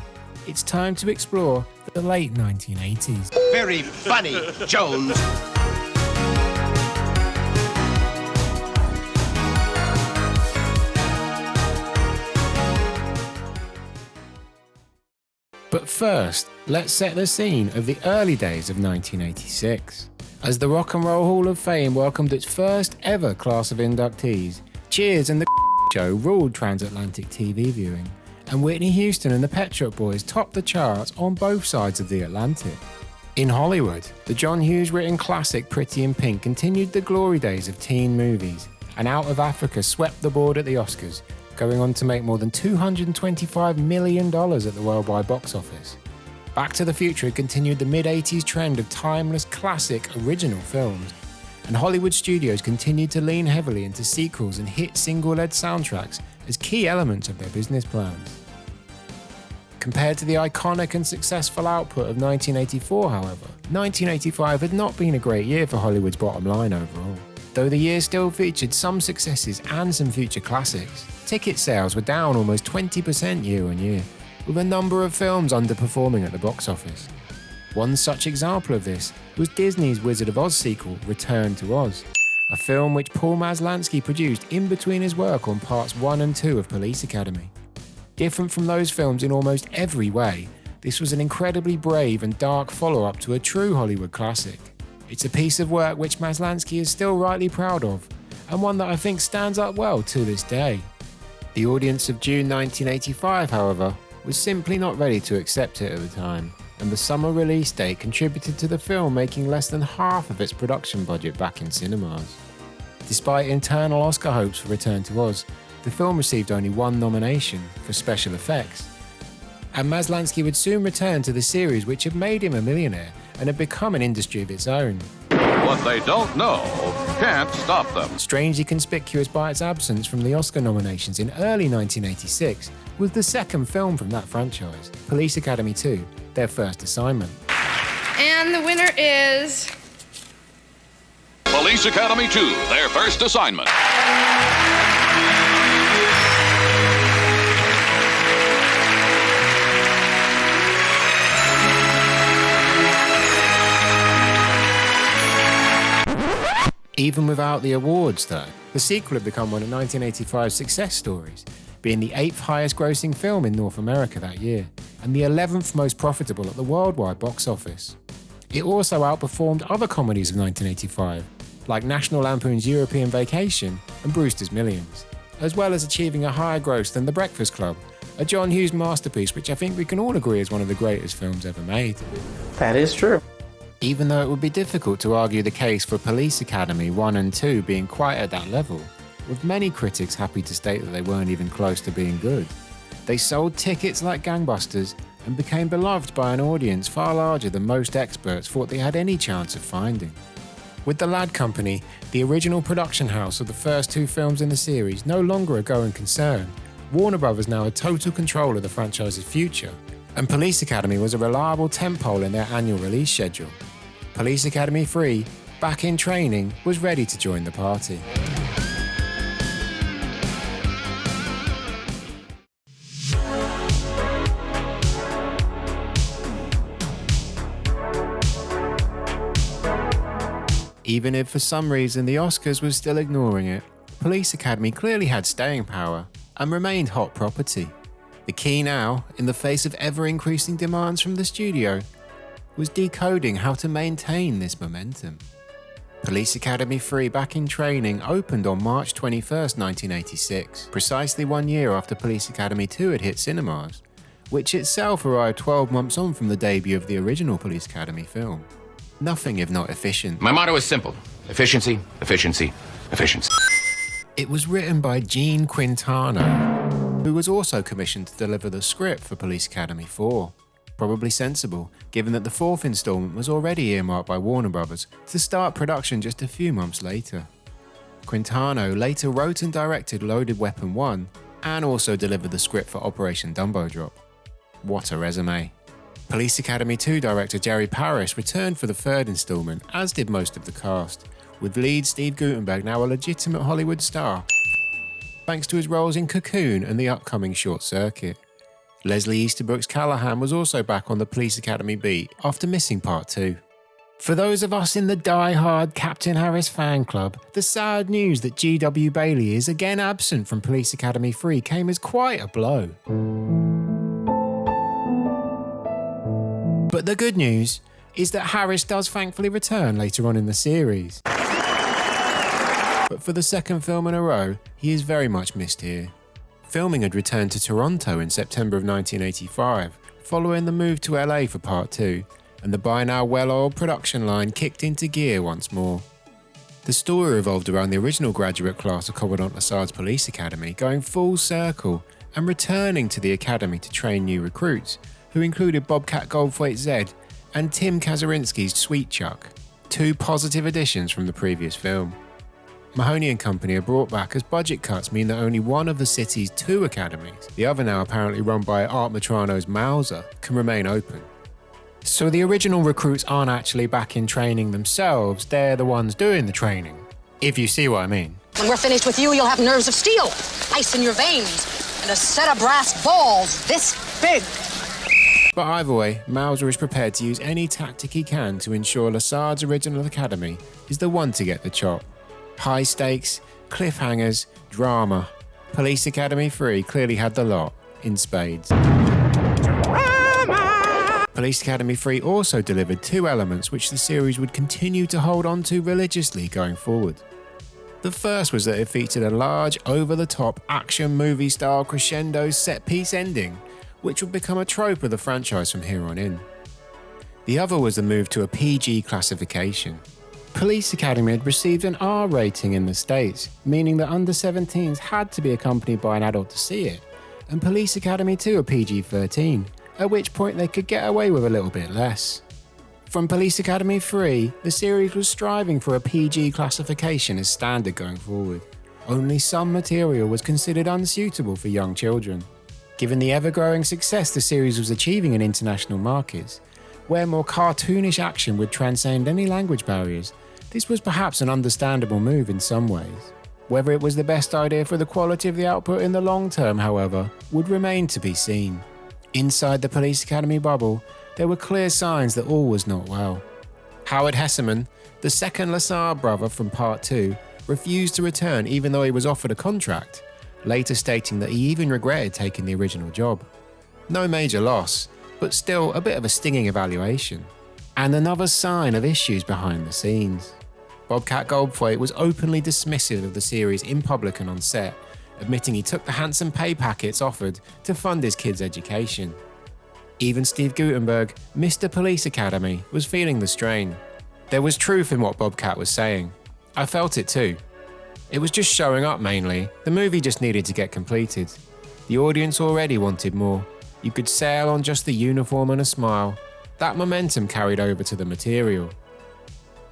It's time to explore the late 1980s. Very funny, Jones. But first, let's set the scene of the early days of 1986. As the Rock and Roll Hall of Fame welcomed its first ever class of inductees, Cheers and the Show ruled transatlantic TV viewing, and Whitney Houston and the Pet Shop Boys topped the charts on both sides of the Atlantic. In Hollywood, the John Hughes written classic Pretty in Pink continued the glory days of teen movies, and Out of Africa swept the board at the Oscars, going on to make more than $225 million at the worldwide box office. Back to the Future had continued the mid-80s trend of timeless classic original films, and Hollywood studios continued to lean heavily into sequels and hit single-led soundtracks as key elements of their business plans. Compared to the iconic and successful output of 1984, however, 1985 had not been a great year for Hollywood's bottom line overall. Though the year still featured some successes and some future classics, ticket sales were down almost 20% year on year, with a number of films underperforming at the box office. One such example of this was Disney's Wizard of Oz sequel, Return to Oz, a film which Paul Maslansky produced in between his work on parts 1 and 2 of Police Academy. Different from those films in almost every way, this was an incredibly brave and dark follow-up to a true Hollywood classic. It's a piece of work which Maslansky is still rightly proud of, and one that I think stands up well to this day. The audience of June 1985, however, was simply not ready to accept it at the time, and the summer release date contributed to the film making less than half of its production budget back in cinemas. Despite internal Oscar hopes for Return to Oz, the film received only one nomination for special effects. And Maslansky would soon return to the series which had made him a millionaire and had become an industry of its own. What they don't know can't stop them. Strangely conspicuous by its absence from the Oscar nominations in early 1986 was the second film from that franchise, Police Academy 2, their first assignment. And the winner is... Police Academy 2, their first assignment. Even without the awards, though, the sequel had become one of 1985's success stories, being the 8th highest grossing film in North America that year, and the 11th most profitable at the worldwide box office. It also outperformed other comedies of 1985, like National Lampoon's European Vacation and Brewster's Millions, as well as achieving a higher gross than The Breakfast Club, a John Hughes masterpiece which I think we can all agree is one of the greatest films ever made. That is true. Even though it would be difficult to argue the case for Police Academy 1 and 2 being quite at that level, with many critics happy to state that they weren't even close to being good. They sold tickets like gangbusters and became beloved by an audience far larger than most experts thought they had any chance of finding. With the Ladd Company, the original production house of the first 2 films in the series, no longer a going concern, Warner Brothers now had total control of the franchise's future, and Police Academy was a reliable tentpole in their annual release schedule. Police Academy 3, back in training, was ready to join the party. Even if for some reason the Oscars was still ignoring it, Police Academy clearly had staying power and remained hot property. The key now, in the face of ever-increasing demands from the studio, was decoding how to maintain this momentum. Police Academy 3 Back in Training opened on March 21st, 1986, precisely 1 year after Police Academy 2 had hit cinemas, which itself arrived 12 months on from the debut of the original Police Academy film. Nothing if not efficient. My motto is simple: efficiency, efficiency, efficiency. It was written by Gene Quintana, who was also commissioned to deliver the script for Police Academy 4. Probably sensible, given that the fourth installment was already earmarked by Warner Bros. To start production just a few months later. Quintana later wrote and directed Loaded Weapon 1, and also delivered the script for Operation Dumbo Drop. What a resume. Police Academy 2 director Jerry Parrish returned for the third installment, as did most of the cast, with lead Steve Guttenberg now a legitimate Hollywood star, thanks to his roles in Cocoon and the upcoming Short Circuit. Leslie Easterbrook's Callahan was also back on the Police Academy beat after missing Part 2. For those of us in the die-hard Captain Harris fan club, the sad news that G.W. Bailey is again absent from Police Academy 3 came as quite a blow. But the good news is that Harris does thankfully return later on in the series. But for the second film in a row, he is very much missed here. Filming had returned to Toronto in September of 1985, following the move to LA for Part 2, and the by now well-oiled production line kicked into gear once more. The story revolved around the original graduate class of Commandant Lassad's Police Academy going full circle and returning to the academy to train new recruits, who included Bobcat Goldthwait Zed and Tim Kazurinsky's Sweet Chuck, two positive additions from the previous film. Mahoney and Company are brought back as budget cuts mean that only one of the city's two academies, the other now apparently run by Art Matrano's Mauser, can remain open. So the original recruits aren't actually back in training themselves, they're the ones doing the training, if you see what I mean. When we're finished with you, you'll have nerves of steel, ice in your veins, and a set of brass balls this big. But either way, Mauser is prepared to use any tactic he can to ensure Lassad's original academy is the one to get the chop. High stakes, cliffhangers, drama. Police Academy 3 clearly had the lot, in spades. Drama! Police Academy 3 also delivered two elements which the series would continue to hold on to religiously going forward. The first was that it featured a large, over-the-top action movie-style crescendo set-piece ending, which would become a trope of the franchise from here on in. The other was the move to a PG classification. Police Academy had received an R rating in the States, meaning that under 17s had to be accompanied by an adult to see it, and Police Academy 2 a PG-13, at which point they could get away with a little bit less. From Police Academy 3, the series was striving for a PG classification as standard going forward. Only some material was considered unsuitable for young children. Given the ever-growing success the series was achieving in international markets, where more cartoonish action would transcend any language barriers, this was perhaps an understandable move in some ways. Whether it was the best idea for the quality of the output in the long term, however, would remain to be seen. Inside the Police Academy bubble, there were clear signs that all was not well. Howard Hesseman, the second Lassard brother from Part 2, refused to return even though he was offered a contract, later stating that he even regretted taking the original job. No major loss, but still a bit of a stinging evaluation. And another sign of issues behind the scenes. Bobcat Goldthwait was openly dismissive of the series in public and on set, admitting he took the handsome pay packets offered to fund his kids' education. Even Steve Guttenberg, Mr. Police Academy, was feeling the strain. There was truth in what Bobcat was saying. I felt it too. It was just showing up mainly. The movie just needed to get completed. The audience already wanted more. You could sail on just the uniform and a smile. That momentum carried over to the material.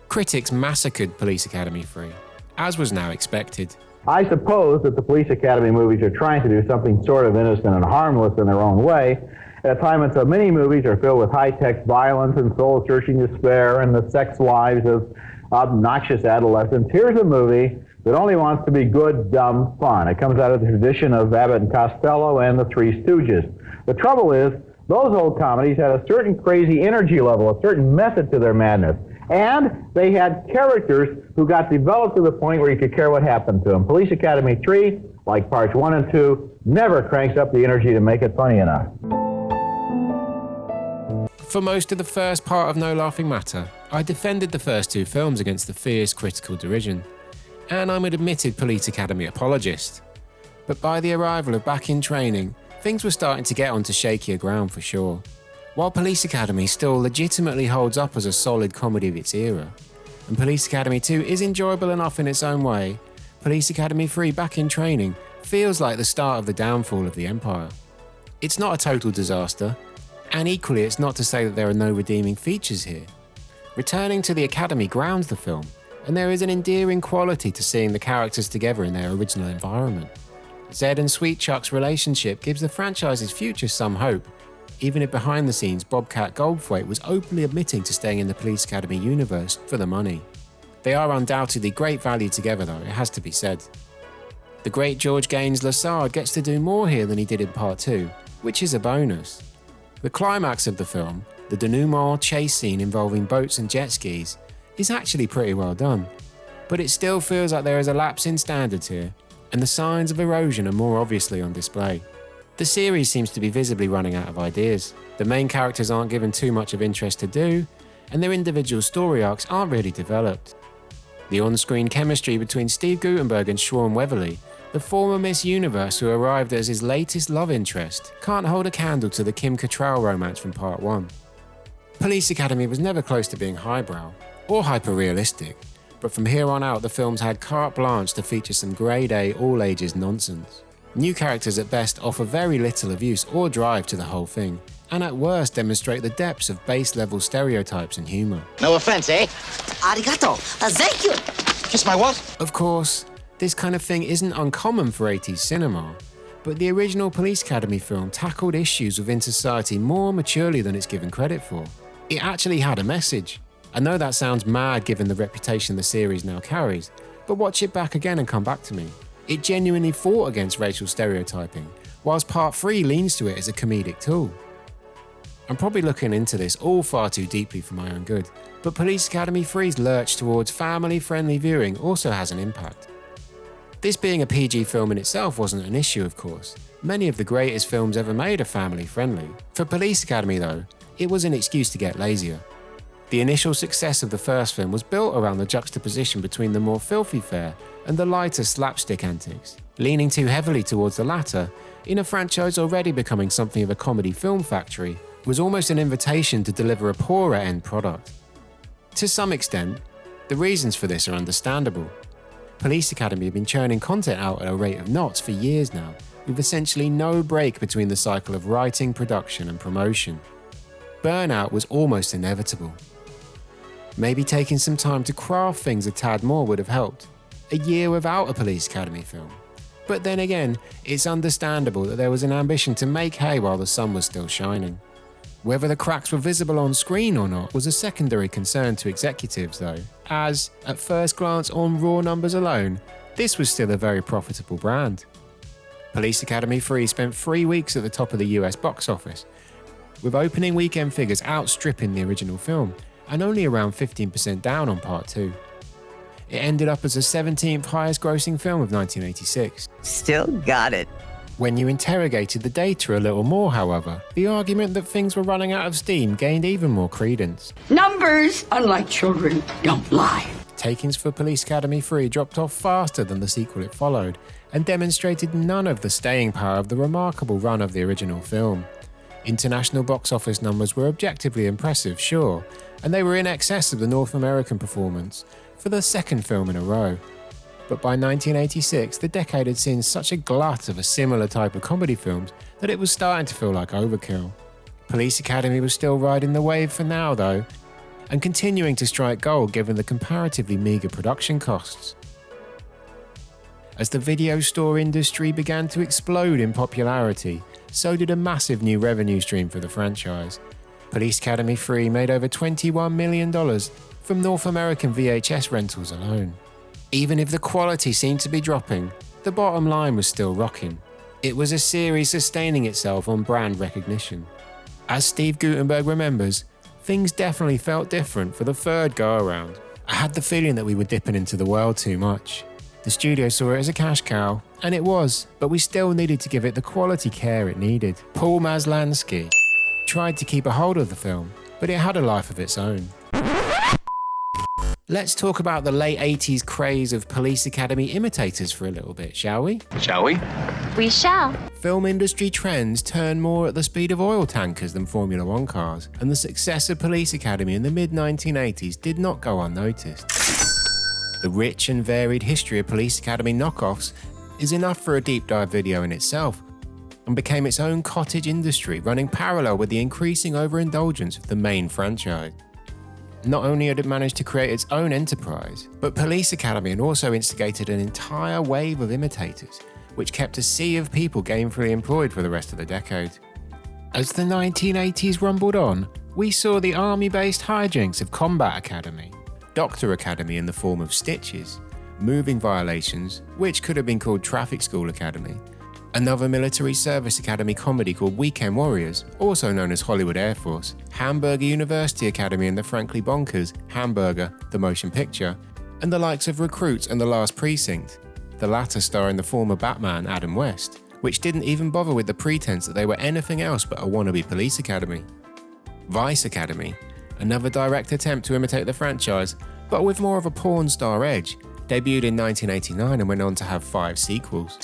Critics massacred Police Academy 3, as was now expected. I suppose that the Police Academy movies are trying to do something sort of innocent and harmless in their own way, at a time when so many movies are filled with high-tech violence and soul-searching despair and the sex lives of obnoxious adolescents. Here's a movie that only wants to be good, dumb fun. It comes out of the tradition of Abbott and Costello and the Three Stooges. The trouble is, those old comedies had a certain crazy energy level, a certain method to their madness. And they had characters who got developed to the point where you could care what happened to them. Police Academy 3, like parts 1 and 2, never cranks up the energy to make it funny enough. For most of the first part of No Laughing Matter, I defended the first two films against the fierce critical derision, and I'm an admitted Police Academy apologist. But by the arrival of Back in Training, things were starting to get onto shakier ground for sure. While Police Academy still legitimately holds up as a solid comedy of its era, and Police Academy 2 is enjoyable enough in its own way, Police Academy 3 Back in Training feels like the start of the downfall of the Empire. It's not a total disaster, and equally it's not to say that there are no redeeming features here. Returning to the Academy grounds the film, and there is an endearing quality to seeing the characters together in their original environment. Zed and Sweet Chuck's relationship gives the franchise's future some hope, even if behind the scenes Bobcat Goldthwait was openly admitting to staying in the Police Academy universe for the money. They are undoubtedly great value together though, it has to be said. The great George Gaines Lassard gets to do more here than he did in part 2, which is a bonus. The climax of the film, the denouement chase scene involving boats and jet skis, is actually pretty well done, but it still feels like there is a lapse in standards here, and the signs of erosion are more obviously on display. The series seems to be visibly running out of ideas. The main characters aren't given too much of interest to do, and their individual story arcs aren't really developed. The on-screen chemistry between Steve Guttenberg and Shawn Weatherly, the former Miss Universe who arrived as his latest love interest, can't hold a candle to the Kim Cattrall romance from part 1. Police Academy was never close to being highbrow, or hyper-realistic, but from here on out the films had carte blanche to feature some grade A all-ages nonsense. New characters at best offer very little of use or drive to the whole thing, and at worst demonstrate the depths of base-level stereotypes and humour. No offense, eh? Arigato. Thank you. Kiss my what? Of course, this kind of thing isn't uncommon for 80s cinema, but the original Police Academy film tackled issues within society more maturely than it's given credit for. It actually had a message. I know that sounds mad given the reputation the series now carries, but watch it back again and come back to me. It genuinely fought against racial stereotyping, whilst part 3 leans to it as a comedic tool. I'm probably looking into this all far too deeply for my own good, but Police Academy 3's lurch towards family-friendly viewing also has an impact. This being a PG film in itself wasn't an issue, of course. Many of the greatest films ever made are family-friendly. For Police Academy though, it was an excuse to get lazier. The initial success of the first film was built around the juxtaposition between the more filthy fare and the lighter slapstick antics. Leaning too heavily towards the latter, in a franchise already becoming something of a comedy film factory, was almost an invitation to deliver a poorer end product. To some extent, the reasons for this are understandable. Police Academy have been churning content out at a rate of knots for years now, with essentially no break between the cycle of writing, production and promotion. Burnout was almost inevitable. Maybe taking some time to craft things a tad more would have helped. A year without a Police Academy film. But then again, it's understandable that there was an ambition to make hay while the sun was still shining. Whether the cracks were visible on screen or not was a secondary concern to executives though, as, at first glance on raw numbers alone, this was still a very profitable brand. Police Academy 3 spent 3 weeks at the top of the US box office, with opening weekend figures outstripping the original film, and only around 15% down on part 2. It ended up as the 17th highest grossing film of 1986. Still got it. When you interrogated the data a little more, however, the argument that things were running out of steam gained even more credence. Numbers, unlike children, don't lie. Takings for Police Academy 3 dropped off faster than the sequel it followed, and demonstrated none of the staying power of the remarkable run of the original film. International box office numbers were objectively impressive, sure, and they were in excess of the North American performance for the second film in a row. But by 1986, the decade had seen such a glut of a similar type of comedy films that it was starting to feel like overkill. Police Academy was still riding the wave for now though, and continuing to strike gold given the comparatively meagre production costs. As the video store industry began to explode in popularity, so did a massive new revenue stream for the franchise. Police Academy 3 made over $21 million from North American VHS rentals alone. Even if the quality seemed to be dropping, the bottom line was still rocking. It was a series sustaining itself on brand recognition. As Steve Guttenberg remembers, things definitely felt different for the third go-around. I had the feeling that we were dipping into the well too much. The studio saw it as a cash cow, and it was, but we still needed to give it the quality care it needed. Paul Maslansky tried to keep a hold of the film, but it had a life of its own. Let's talk about the late 80s craze of Police Academy imitators for a little bit, shall we? Shall we? We shall. Film industry trends turn more at the speed of oil tankers than Formula One cars, and the success of Police Academy in the mid-1980s did not go unnoticed. The rich and varied history of Police Academy knockoffs is enough for a deep dive video in itself, and became its own cottage industry running parallel with the increasing overindulgence of the main franchise. Not only had it managed to create its own enterprise, but Police Academy had also instigated an entire wave of imitators, which kept a sea of people gainfully employed for the rest of the decade. As the 1980s rumbled on, we saw the army-based hijinks of Combat Academy, Doctor Academy in the form of Stitches, moving violations, which could have been called Traffic School Academy, another military service academy comedy called Weekend Warriors, also known as Hollywood Air Force, Hamburger University Academy and the frankly bonkers Hamburger, the motion picture, and the likes of Recruit and The Last Precinct, the latter starring the former Batman Adam West, which didn't even bother with the pretense that they were anything else but a wannabe police academy. Vice Academy, another direct attempt to imitate the franchise, but with more of a porn star edge, debuted in 1989 and went on to have 5 sequels.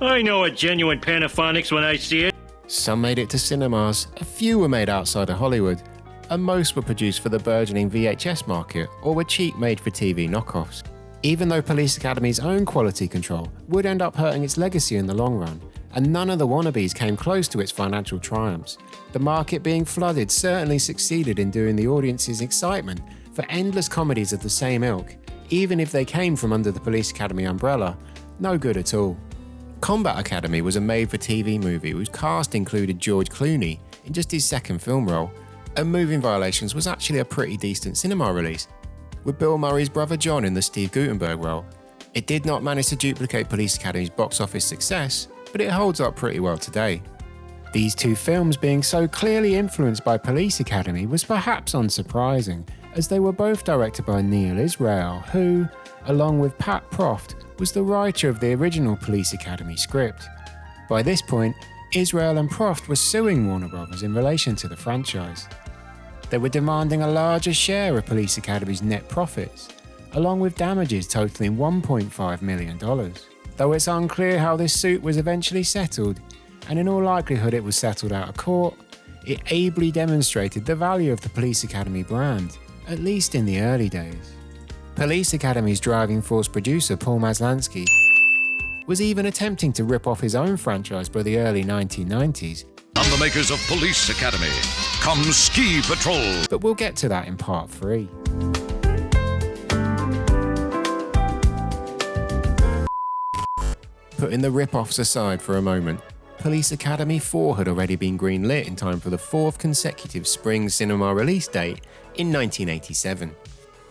I know a genuine Panaphonics when I see it. Some made it to cinemas, a few were made outside of Hollywood, and most were produced for the burgeoning VHS market or were cheap made-for-TV knockoffs. Even though Police Academy's own quality control would end up hurting its legacy in the long run, and none of the wannabes came close to its financial triumphs, the market being flooded certainly succeeded in doing the audience's excitement for endless comedies of the same ilk, even if they came from under the Police Academy umbrella, no good at all. Combat Academy was a made-for-TV movie whose cast included George Clooney in just his second film role, and Moving Violations was actually a pretty decent cinema release, with Bill Murray's brother John in the Steve Guttenberg role. It did not manage to duplicate Police Academy's box office success, but it holds up pretty well today. These two films being so clearly influenced by Police Academy was perhaps unsurprising, as they were both directed by Neil Israel, who, along with Pat Proft, was the writer of the original Police Academy script. By this point, Israel and Proft were suing Warner Bros. In relation to the franchise. They were demanding a larger share of Police Academy's net profits, along with damages totaling $1.5 million. Though it's unclear how this suit was eventually settled, and in all likelihood it was settled out of court, it ably demonstrated the value of the Police Academy brand, at least in the early days. Police Academy's driving force producer Paul Maslansky was even attempting to rip off his own franchise by the early 1990s. From the makers of Police Academy comes Ski Patrol. But we'll get to that in part 3. Putting the rip-offs aside for a moment, Police Academy 4 had already been greenlit in time for the 4th consecutive spring cinema release date in 1987.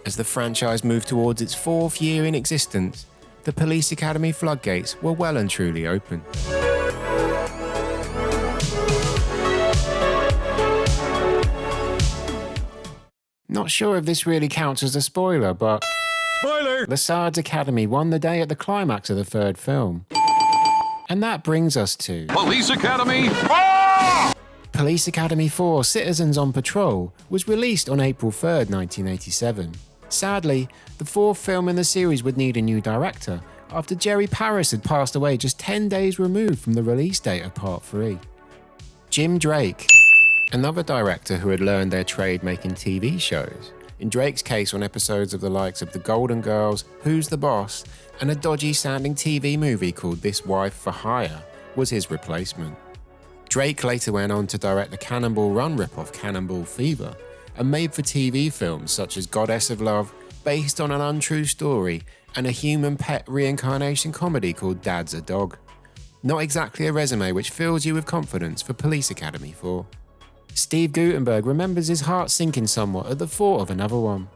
As the franchise moved towards its 4th year in existence, the Police Academy floodgates were well and truly open. Not sure if this really counts as a spoiler, but... Spoiler! The Sards Academy won the day at the climax of the 3rd film. And that brings us to... Police Academy 4! Police Academy 4 Citizens on Patrol was released on April 3rd, 1987. Sadly, the 4th film in the series would need a new director after Jerry Paris had passed away just 10 days removed from the release date of Part 3. Jim Drake, another director who had learned their trade making TV shows, in Drake's case on episodes of the likes of The Golden Girls, Who's the Boss, and a dodgy-sounding TV movie called This Wife for Hire, was his replacement. Drake later went on to direct the Cannonball Run ripoff Cannonball Fever, and made-for-TV films such as Goddess of Love, based on an untrue story, and a human pet reincarnation comedy called Dad's a Dog. Not exactly a resume which fills you with confidence for Police Academy 4. Steve Guttenberg remembers his heart sinking somewhat at the thought of another one.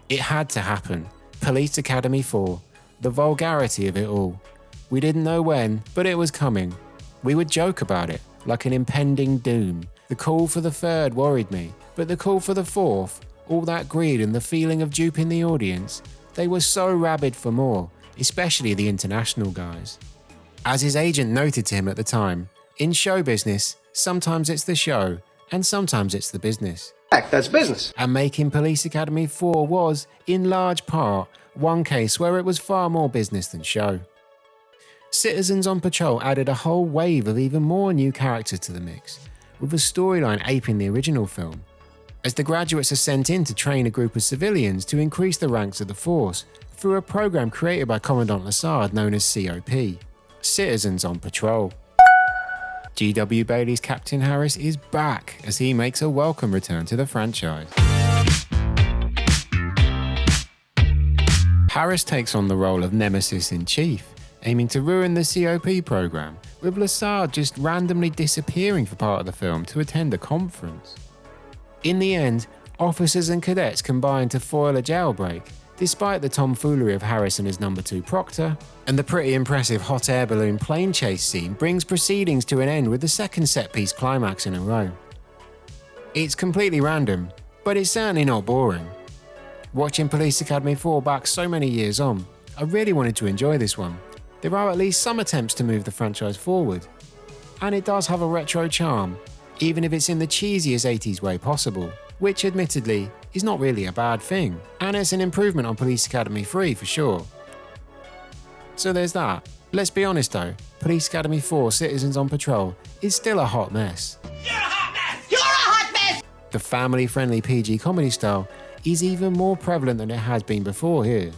It had to happen. Police Academy 4. The vulgarity of it all. We didn't know when, but it was coming. We would joke about it, like an impending doom. The call for the 3rd worried me, but the call for the 4th, all that greed and the feeling of duping the audience, they were so rabid for more, especially the international guys. As his agent noted to him at the time, in show business, sometimes it's the show, and sometimes it's the business. That's business. And making Police Academy 4 was, in large part, one case where it was far more business than show. Citizens on Patrol added a whole wave of even more new characters to the mix, with a storyline aping the original film, as the graduates are sent in to train a group of civilians to increase the ranks of the force through a program created by Commandant Lassard known as COP, Citizens on Patrol. G.W. Bailey's Captain Harris is back as he makes a welcome return to the franchise. Harris takes on the role of Nemesis in Chief, aiming to ruin the COP program, with Lassard just randomly disappearing for part of the film to attend a conference. In the end, officers and cadets combine to foil a jailbreak, despite the tomfoolery of Harris and his number 2 Proctor, and the pretty impressive hot air balloon plane chase scene brings proceedings to an end with the second set-piece climax in a row. It's completely random, but it's certainly not boring. Watching Police Academy 4 back so many years on, I really wanted to enjoy this one. There are at least some attempts to move the franchise forward, and it does have a retro charm, even if it's in the cheesiest 80s way possible, which admittedly is not really a bad thing, and it's an improvement on Police Academy 3 for sure. So there's that. Let's be honest though, Police Academy 4 Citizens on Patrol is still a hot mess. You're a hot mess! You're a hot mess! The family-friendly PG comedy style is even more prevalent than it has been before here.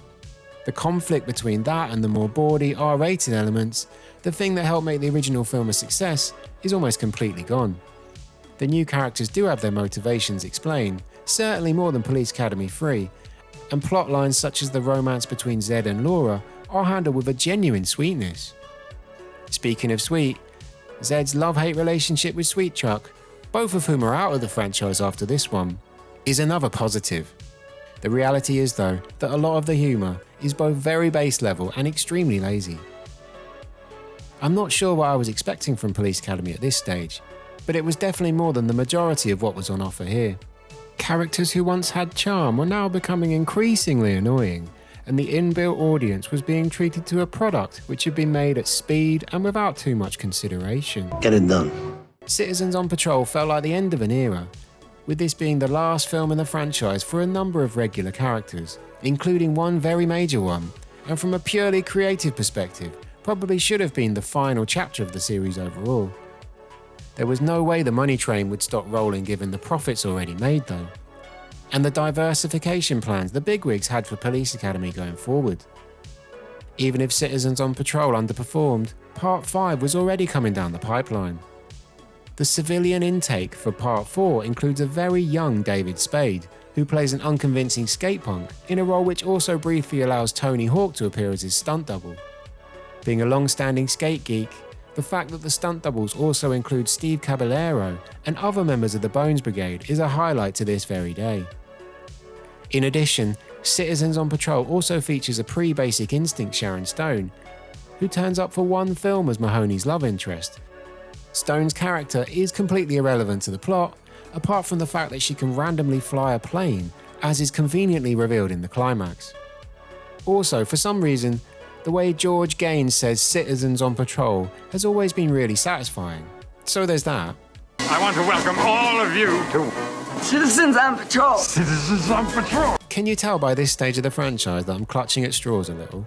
The conflict between that and the more bawdy R-rated elements, the thing that helped make the original film a success, is almost completely gone. The new characters do have their motivations explained, certainly more than Police Academy 3, and plot lines such as the romance between Zed and Laura are handled with a genuine sweetness. Speaking of sweet, Zed's love-hate relationship with Sweet Chuck, both of whom are out of the franchise after this one, is another positive. The reality is though, that a lot of the humour is both very base level and extremely lazy. I'm not sure what I was expecting from Police Academy at this stage, but it was definitely more than the majority of what was on offer here. Characters who once had charm were now becoming increasingly annoying, and the inbuilt audience was being treated to a product which had been made at speed and without too much consideration. Get it done. Citizens on Patrol felt like the end of an era, with this being the last film in the franchise for a number of regular characters, including one very major one, and from a purely creative perspective, probably should have been the final chapter of the series overall. There was no way the money train would stop rolling given the profits already made though, and the diversification plans the bigwigs had for Police Academy going forward. Even if Citizens on Patrol underperformed, Part 5 was already coming down the pipeline. The civilian intake for Part 4 includes a very young David Spade, who plays an unconvincing skate punk in a role which also briefly allows Tony Hawk to appear as his stunt double. Being a long-standing skate geek, the fact that the stunt doubles also include Steve Caballero and other members of the Bones Brigade is a highlight to this very day. In addition, Citizens on Patrol also features a pre-Basic Instinct Sharon Stone, who turns up for one film as Mahoney's love interest. Stone's character is completely irrelevant to the plot, apart from the fact that she can randomly fly a plane, as is conveniently revealed in the climax. Also, for some reason, the way George Gaines says Citizens on Patrol has always been really satisfying. So there's that. I want to welcome all of you to Citizens on Patrol. Citizens on Patrol. Can you tell by this stage of the franchise that I'm clutching at straws a little?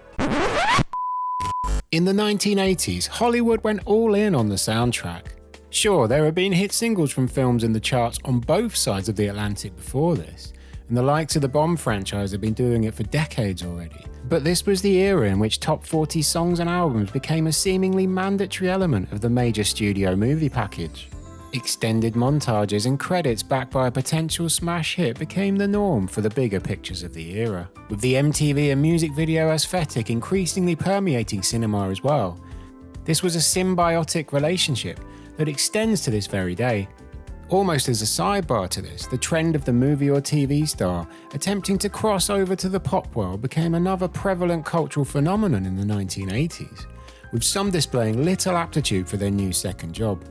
In the 1980s, Hollywood went all in on the soundtrack. Sure, there have been hit singles from films in the charts on both sides of the Atlantic before this, and the likes of the Bond franchise have been doing it for decades already. But this was the era in which top 40 songs and albums became a seemingly mandatory element of the major studio movie package. Extended montages and credits backed by a potential smash hit became the norm for the bigger pictures of the era, with the MTV and music video aesthetic increasingly permeating cinema as well. This was a symbiotic relationship that extends to this very day. Almost as a sidebar to this, the trend of the movie or TV star attempting to cross over to the pop world became another prevalent cultural phenomenon in the 1980s, with some displaying little aptitude for their new second job.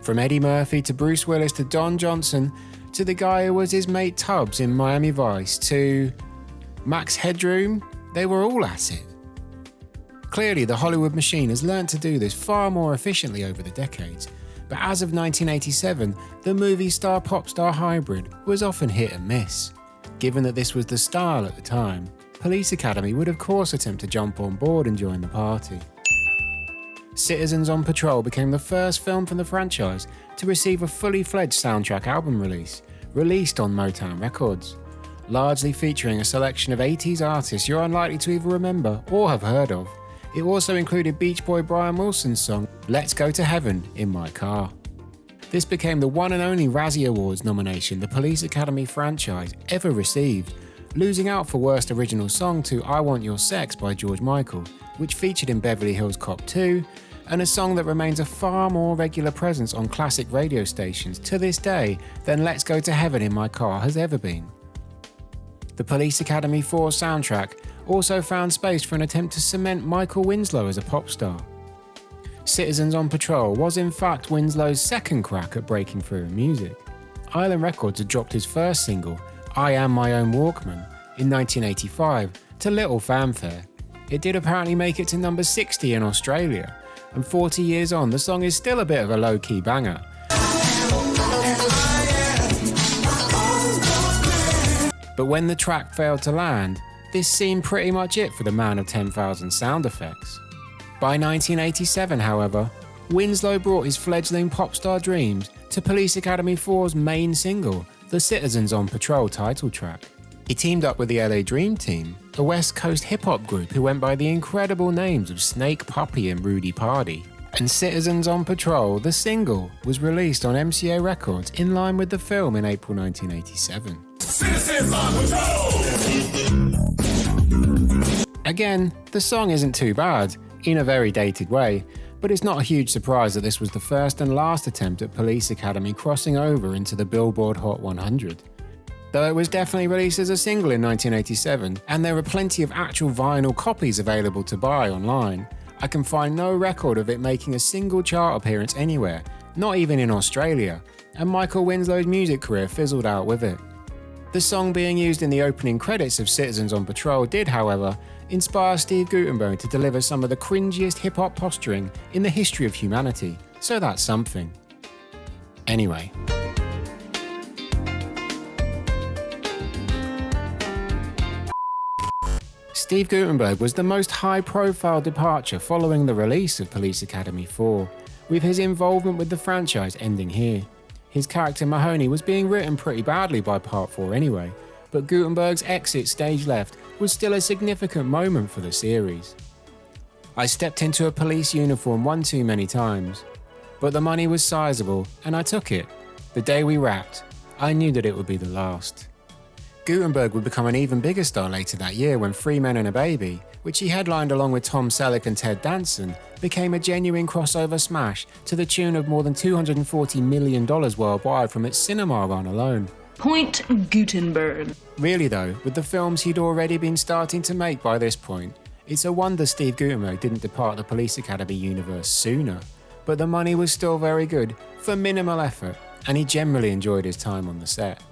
From Eddie Murphy to Bruce Willis to Don Johnson to the guy who was his mate Tubbs in Miami Vice to Max Headroom, they were all at it. Clearly, the Hollywood machine has learned to do this far more efficiently over the decades, But as of 1987, the movie star-pop star hybrid was often hit and miss. Given that this was the style at the time, Police Academy would of course attempt to jump on board and join the party. Citizens on Patrol became the first film from the franchise to receive a fully fledged soundtrack album released on Motown Records, largely featuring a selection of 80s artists you're unlikely to either remember or have heard of. It also included Beach Boy Brian Wilson's song Let's Go to Heaven in My Car. This became the one and only Razzie Awards nomination the Police Academy franchise ever received, losing out for Worst Original Song to I Want Your Sex by George Michael, which featured in Beverly Hills Cop 2, and a song that remains a far more regular presence on classic radio stations to this day than Let's Go to Heaven in My Car has ever been. The Police Academy 4 soundtrack also found space for an attempt to cement Michael Winslow as a pop star. Citizens on Patrol was in fact Winslow's second crack at breaking through in music. Island Records had dropped his first single, I Am My Own Walkman, in 1985 to little fanfare. It did apparently make it to number 60 in Australia, and 40 years on, the song is still a bit of a low-key banger. But when the track failed to land, this seemed pretty much it for the man of 10,000 sound effects. By 1987, however, Winslow brought his fledgling pop star dreams to Police Academy 4's main single, the Citizens on Patrol title track. He teamed up with the LA Dream Team, a West Coast hip-hop group who went by the incredible names of Snake Puppy and Rudy Party. And Citizens on Patrol, the single, was released on MCA Records in line with the film in April 1987. Citizens on Patrol! Again, the song isn't too bad, in a very dated way, but it's not a huge surprise that this was the first and last attempt at Police Academy crossing over into the Billboard Hot 100. Though it was definitely released as a single in 1987, and there are plenty of actual vinyl copies available to buy online, I can find no record of it making a single chart appearance anywhere, not even in Australia, and Michael Winslow's music career fizzled out with it. The song being used in the opening credits of Citizens on Patrol did, however, inspire Steve Guttenberg to deliver some of the cringiest hip-hop posturing in the history of humanity, so that's something. Anyway. Steve Guttenberg was the most high-profile departure following the release of Police Academy 4, with his involvement with the franchise ending here. His character Mahoney was being written pretty badly by Part 4 anyway, but Guttenberg's exit stage left was still a significant moment for the series. I stepped into a police uniform one too many times, but the money was sizable and I took it. The day we wrapped, I knew that it would be the last. Guttenberg would become an even bigger star later that year when 3 Men and a Baby, which he headlined along with Tom Selleck and Ted Danson, became a genuine crossover smash to the tune of more than $240 million worldwide from its cinema run alone. Point Guttenberg. Really though, with the films he'd already been starting to make by this point, it's a wonder Steve Guttenberg didn't depart the Police Academy universe sooner. But the money was still very good, for minimal effort, and he generally enjoyed his time on the set.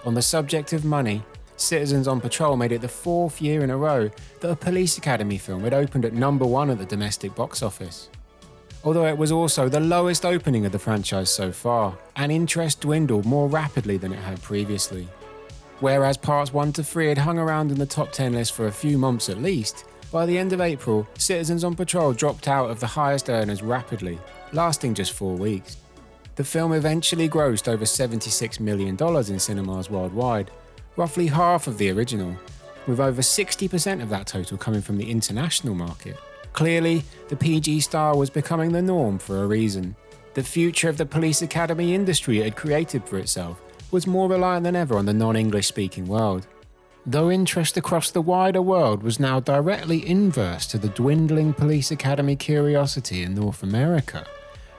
On the subject of money, Citizens on Patrol made it the 4th year in a row that a Police Academy film had opened at number 1 at the domestic box office. Although it was also the lowest opening of the franchise so far, and interest dwindled more rapidly than it had previously. Whereas parts 1 to 3 had hung around in the top 10 list for a few months at least, by the end of April, Citizens on Patrol dropped out of the highest earners rapidly, lasting just 4 weeks. The film eventually grossed over $76 million in cinemas worldwide, roughly half of the original, with over 60% of that total coming from the international market. Clearly, the PG style was becoming the norm for a reason. The future of the Police Academy industry it had created for itself was more reliant than ever on the non-English speaking world. Though interest across the wider world was now directly inverse to the dwindling Police Academy curiosity in North America,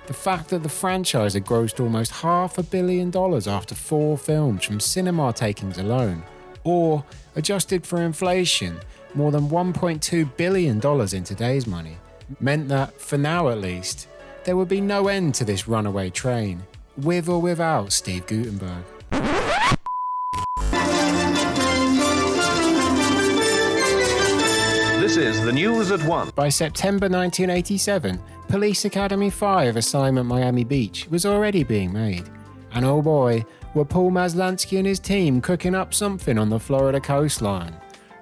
the fact that the franchise had grossed almost $500 million after 4 films from cinema takings alone, or, adjusted for inflation, more than $1.2 billion in today's money, meant that, for now at least, there would be no end to this runaway train, with or without Steve Guttenberg. This This is the news at 1. By September 1987, Police Academy 5 Assignment Miami Beach was already being made. And oh boy, were Paul Maslansky and his team cooking up something on the Florida coastline.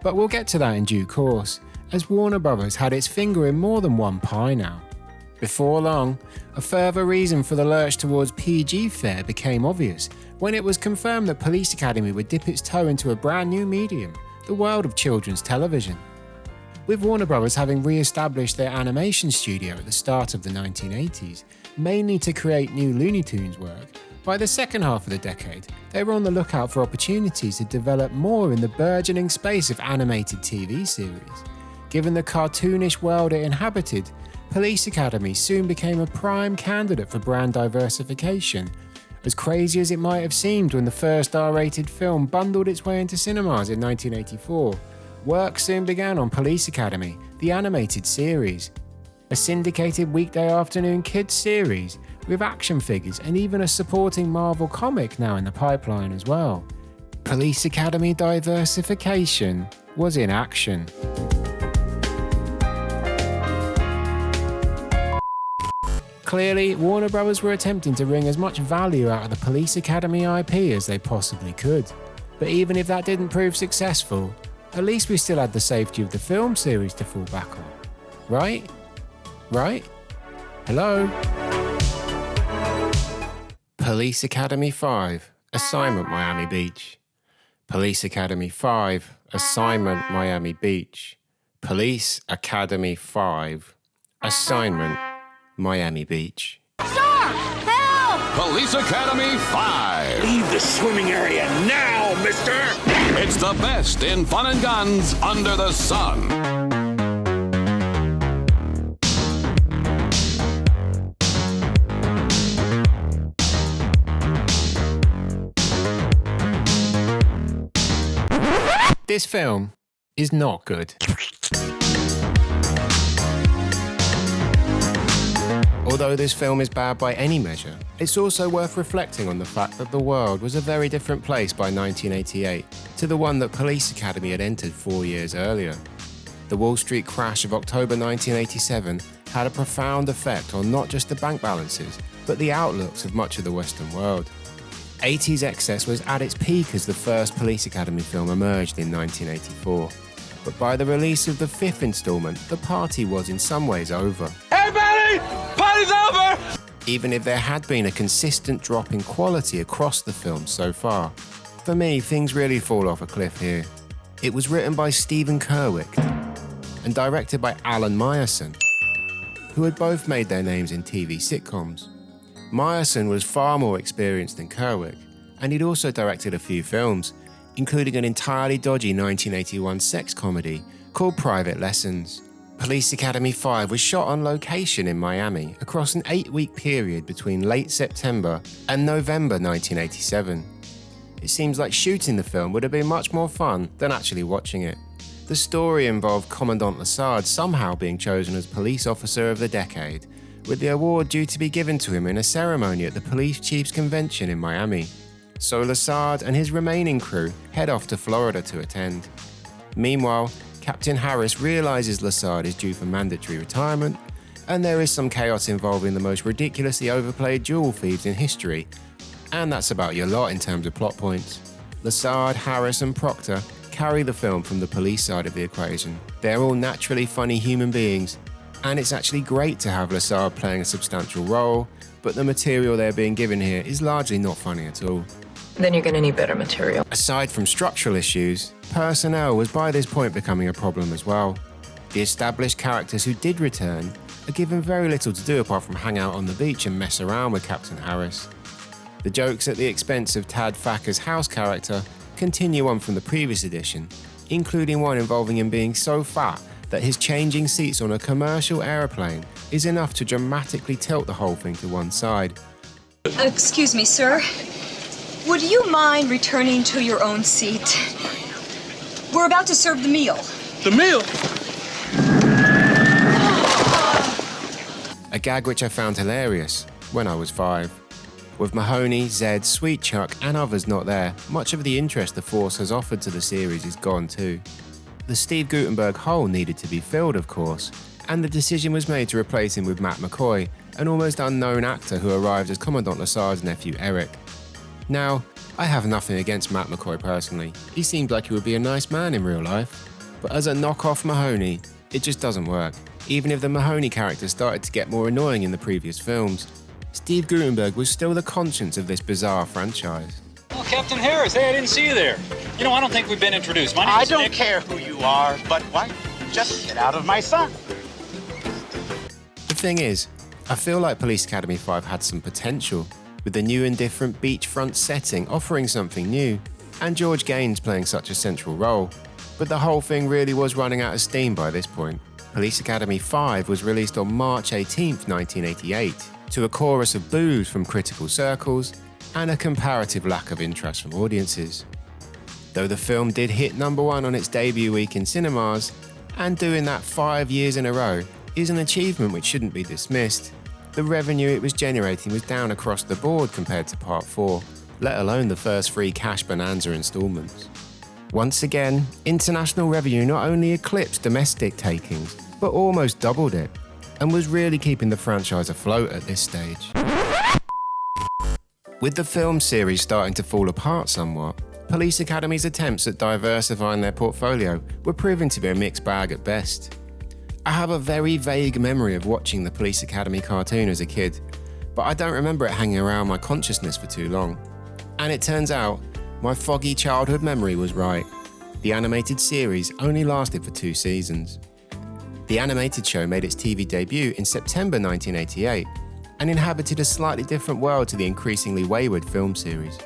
But we'll get to that in due course, as Warner Brothers had its finger in more than one pie now. Before long, a further reason for the lurch towards PG fare became obvious when it was confirmed that Police Academy would dip its toe into a brand new medium, the world of children's television. With Warner Brothers having re-established their animation studio at the start of the 1980s, mainly to create new Looney Tunes work, by the second half of the decade, they were on the lookout for opportunities to develop more in the burgeoning space of animated TV series. Given the cartoonish world it inhabited, Police Academy soon became a prime candidate for brand diversification. As crazy as it might have seemed when the first R-rated film bundled its way into cinemas in 1984, work soon began on Police Academy, the animated series. A syndicated weekday afternoon kids series with action figures and even a supporting Marvel comic now in the pipeline as well. Police Academy diversification was in action. Clearly, Warner Brothers were attempting to wring as much value out of the Police Academy IP as they possibly could. But even if that didn't prove successful, at least we still had the safety of the film series to fall back on. Right? Right? Hello? Police Academy 5, Assignment Miami Beach. Police Academy 5, Assignment Miami Beach. Police Academy 5, Assignment Miami Beach. Sir! Help! Police Academy 5. Leave the swimming area now, mister! It's the best in fun and guns under the sun. This film is not good. Although this film is bad by any measure, it's also worth reflecting on the fact that the world was a very different place by 1988 to the one that Police Academy had entered 4 years earlier. The Wall Street crash of October 1987 had a profound effect on not just the bank balances, but the outlooks of much of the Western world. 80s excess was at its peak as the first Police Academy film emerged in 1984. But by the release of the fifth installment, the party was in some ways over. Everybody, party's over! Even if there had been a consistent drop in quality across the film so far, for me, things really fall off a cliff here. It was written by Stephen Kerwick and directed by Alan Meyerson, who had both made their names in TV sitcoms. Meyerson was far more experienced than Kerwick, and he'd also directed a few films, including an entirely dodgy 1981 sex comedy called Private Lessons. Police Academy 5 was shot on location in Miami across an 8-week period between late September and November 1987. It seems like shooting the film would have been much more fun than actually watching it. The story involved Commandant Lassard somehow being chosen as Police Officer of the Decade, with the award due to be given to him in a ceremony at the Police Chiefs Convention in Miami. So Lassard and his remaining crew head off to Florida to attend. Meanwhile, Captain Harris realizes Lassard is due for mandatory retirement, and there is some chaos involving the most ridiculously overplayed jewel thieves in history, and that's about your lot in terms of plot points. Lassard, Harris and Proctor carry the film from the police side of the equation. They're all naturally funny human beings, and it's actually great to have Lassard playing a substantial role, but the material they're being given here is largely not funny at all. Then you're going to need better material. Aside from structural issues, personnel was by this point becoming a problem as well. The established characters who did return are given very little to do apart from hang out on the beach and mess around with Captain Harris. The jokes at the expense of Tad Facker's house character continue on from the previous edition, including one involving him being so fat that his changing seats on a commercial aeroplane is enough to dramatically tilt the whole thing to one side. Excuse me, sir. Would you mind returning to your own seat? We're about to serve the meal. The meal? A gag which I found hilarious when I was 5. With Mahoney, Zed, Sweet Chuck and others not there, much of the interest the Force has offered to the series is gone too. The Steve Guttenberg hole needed to be filled, of course, and the decision was made to replace him with Matt McCoy, an almost unknown actor who arrived as Commandant Lasard's nephew Eric. Now, I have nothing against Matt McCoy personally. He seemed like he would be a nice man in real life. But as a knockoff Mahoney, it just doesn't work. Even if the Mahoney character started to get more annoying in the previous films, Steve Guttenberg was still the conscience of this bizarre franchise. Oh, Captain Harris, hey, I didn't see you there. You know, I don't think we've been introduced. My name's I don't Nick. care who you are, but what? Just get out of my sight. The thing is, I feel like Police Academy 5 had some potential, with the new and different beachfront setting offering something new, and George Gaines playing such a central role. But the whole thing really was running out of steam by this point. Police Academy 5 was released on March 18th, 1988, to a chorus of boos from critical circles and a comparative lack of interest from audiences. Though the film did hit #1 on its debut week in cinemas, and doing that 5 years in a row is an achievement which shouldn't be dismissed, the revenue it was generating was down across the board compared to Part 4, let alone the first 3 cash bonanza installments. Once again, international revenue not only eclipsed domestic takings, but almost doubled it, and was really keeping the franchise afloat at this stage. With the film series starting to fall apart somewhat, Police Academy's attempts at diversifying their portfolio were proving to be a mixed bag at best. I have a very vague memory of watching the Police Academy cartoon as a kid, but I don't remember it hanging around my consciousness for too long. And it turns out, my foggy childhood memory was right. The animated series only lasted for 2 seasons. The animated show made its TV debut in September 1988 and inhabited a slightly different world to the increasingly wayward film series.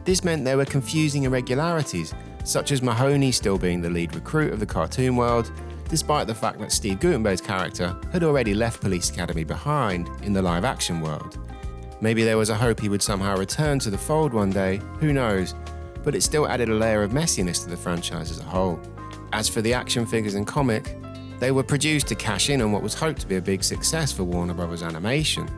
This meant there were confusing irregularities, such as Mahoney still being the lead recruit of the cartoon world, despite the fact that Steve Guttenberg's character had already left Police Academy behind in the live-action world. Maybe there was a hope he would somehow return to the fold one day, who knows, but it still added a layer of messiness to the franchise as a whole. As for the action figures and comic, they were produced to cash in on what was hoped to be a big success for Warner Bros. Animation.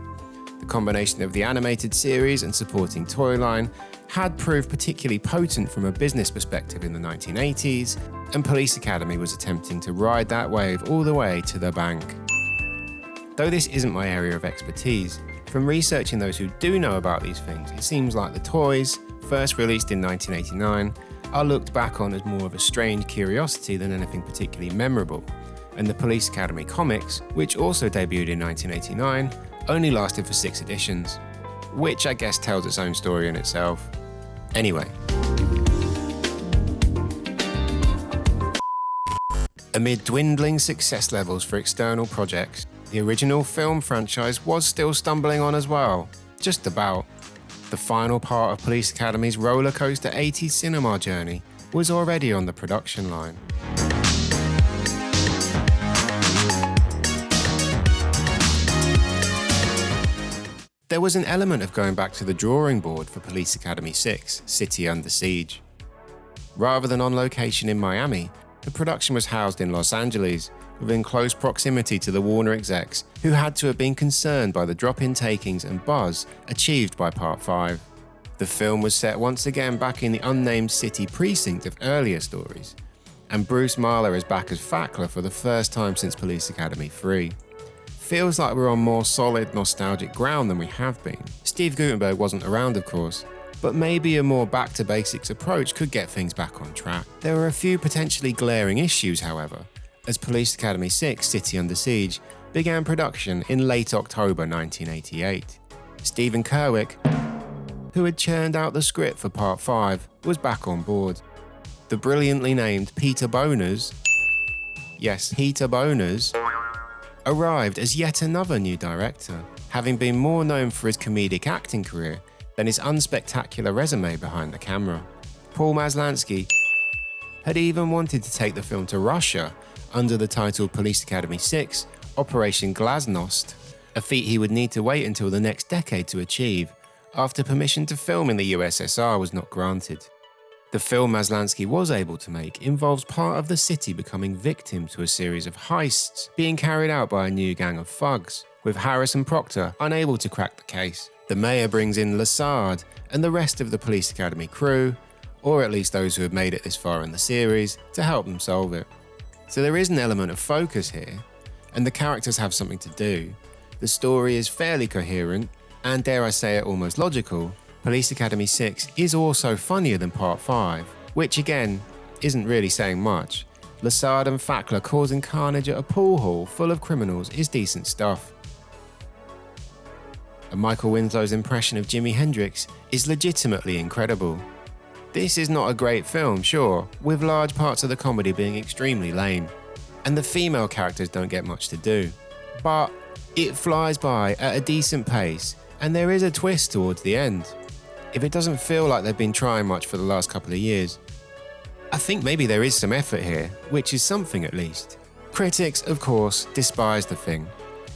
The combination of the animated series and supporting toy line had proved particularly potent from a business perspective in the 1980s, and Police Academy was attempting to ride that wave all the way to the bank. Though this isn't my area of expertise, from researching those who do know about these things, it seems like the toys, first released in 1989, are looked back on as more of a strange curiosity than anything particularly memorable, and the Police Academy comics, which also debuted in 1989, only lasted for 6 editions, which I guess tells its own story in itself. Anyway. Amid dwindling success levels for external projects, the original film franchise was still stumbling on as well, just about. The final part of Police Academy's roller coaster 80s cinema journey was already on the production line. There was an element of going back to the drawing board for Police Academy 6, City Under Siege. Rather than on location in Miami, the production was housed in Los Angeles, within close proximity to the Warner execs, who had to have been concerned by the drop in takings and buzz achieved by Part 5. The film was set once again back in the unnamed city precinct of earlier stories, and Bruce Marler is back as Fackler for the first time since Police Academy 3. Feels like we're on more solid, nostalgic ground than we have been. Steve Guttenberg wasn't around, of course, but maybe a more back-to-basics approach could get things back on track. There were a few potentially glaring issues, however, as Police Academy 6, City Under Siege, began production in late October 1988. Stephen Kerwick, who had churned out the script for Part 5, was back on board. The brilliantly named Peter Boners, yes, Peter Boners, arrived as yet another new director, having been more known for his comedic acting career than his unspectacular resume behind the camera. Paul Maslansky had even wanted to take the film to Russia under the title Police Academy 6, Operation Glasnost, a feat he would need to wait until the next decade to achieve, after permission to film in the USSR was not granted. The film Maslansky was able to make involves part of the city becoming victim to a series of heists being carried out by a new gang of thugs, with Harrison Proctor unable to crack the case. The mayor brings in Lasard and the rest of the Police Academy crew, or at least those who have made it this far in the series, to help them solve it. So there is an element of focus here, and the characters have something to do. The story is fairly coherent, and dare I say it, almost logical. Police Academy 6 is also funnier than Part 5, which again, isn't really saying much. Lassard and Fackler causing carnage at a pool hall full of criminals is decent stuff. And Michael Winslow's impression of Jimi Hendrix is legitimately incredible. This is not a great film, sure, with large parts of the comedy being extremely lame, and the female characters don't get much to do. But it flies by at a decent pace, and there is a twist towards the end. If it doesn't feel like they've been trying much for the last couple of years, I think maybe there is some effort here, which is something at least. Critics, of course, despise the thing,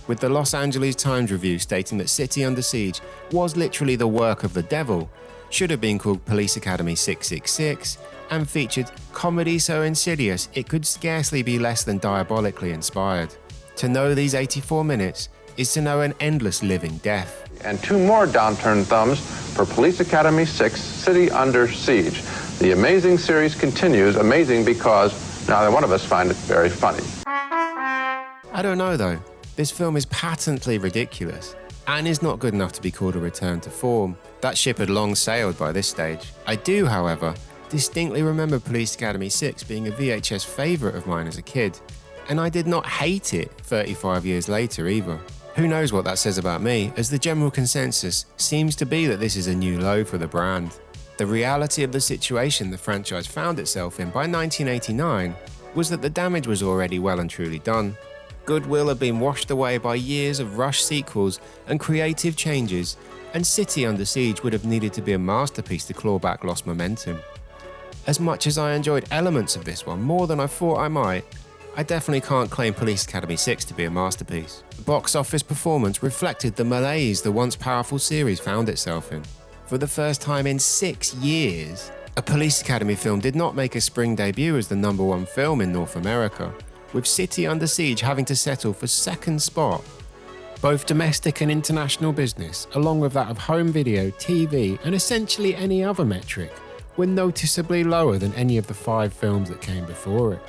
with the Los Angeles Times review stating that City Under Siege was literally the work of the devil, should have been called Police Academy 666, and featured comedy so insidious it could scarcely be less than diabolically inspired. To know these 84 minutes is to know an endless living death. And 2 more downturned thumbs for Police Academy 6, City Under Siege. The amazing series continues, amazing because neither one of us find it very funny. I don't know though, this film is patently ridiculous, and is not good enough to be called a return to form. That ship had long sailed by this stage. I do, however, distinctly remember Police Academy 6 being a VHS favourite of mine as a kid, and I did not hate it 35 years later either. Who knows what that says about me, as the general consensus seems to be that this is a new low for the brand. The reality of the situation the franchise found itself in by 1989 was that the damage was already well and truly done. Goodwill had been washed away by years of rushed sequels and creative changes, and City Under Siege would have needed to be a masterpiece to claw back lost momentum. As much as I enjoyed elements of this one more than I thought I might, I definitely can't claim Police Academy 6 to be a masterpiece. The box office performance reflected the malaise the once powerful series found itself in. For the first time in 6 years, a Police Academy film did not make a spring debut as the #1 film in North America, with City Under Siege having to settle for second spot. Both domestic and international business, along with that of home video, TV, and essentially any other metric, were noticeably lower than any of the 5 films that came before it.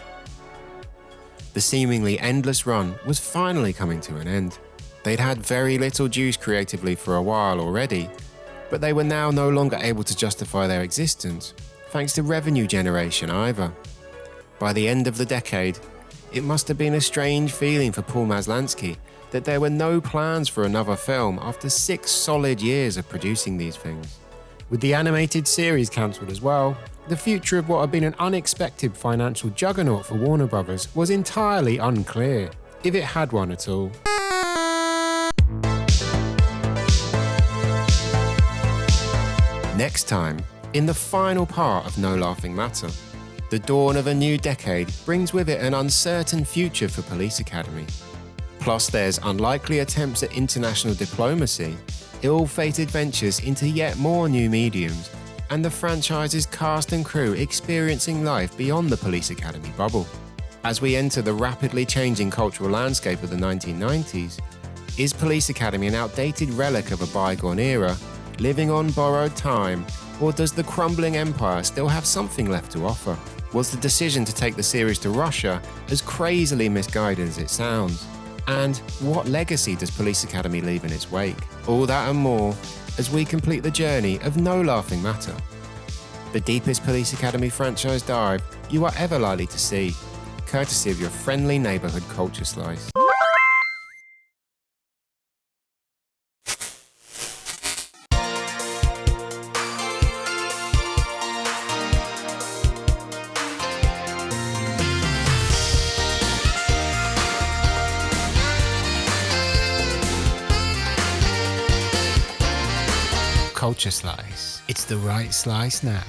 The seemingly endless run was finally coming to an end. They'd had very little juice creatively for a while already, but they were now no longer able to justify their existence, thanks to revenue generation either. By the end of the decade, it must have been a strange feeling for Paul Maslansky that there were no plans for another film after 6 solid years of producing these things. With the animated series cancelled as well, the future of what had been an unexpected financial juggernaut for Warner Brothers was entirely unclear, if it had one at all. Next time, in the final part of No Laughing Matter, the dawn of a new decade brings with it an uncertain future for Police Academy. Plus there's unlikely attempts at international diplomacy, ill-fated ventures into yet more new mediums, and the franchise's cast and crew experiencing life beyond the Police Academy bubble. As we enter the rapidly changing cultural landscape of the 1990s, is Police Academy an outdated relic of a bygone era, living on borrowed time, or does the crumbling empire still have something left to offer? Was the decision to take the series to Russia as crazily misguided as it sounds? And what legacy does Police Academy leave in its wake? All that and more as we complete the journey of No Laughing Matter, the deepest Police Academy franchise dive you are ever likely to see, courtesy of your friendly neighbourhood culture slice. Culture slice. It's the right slice now.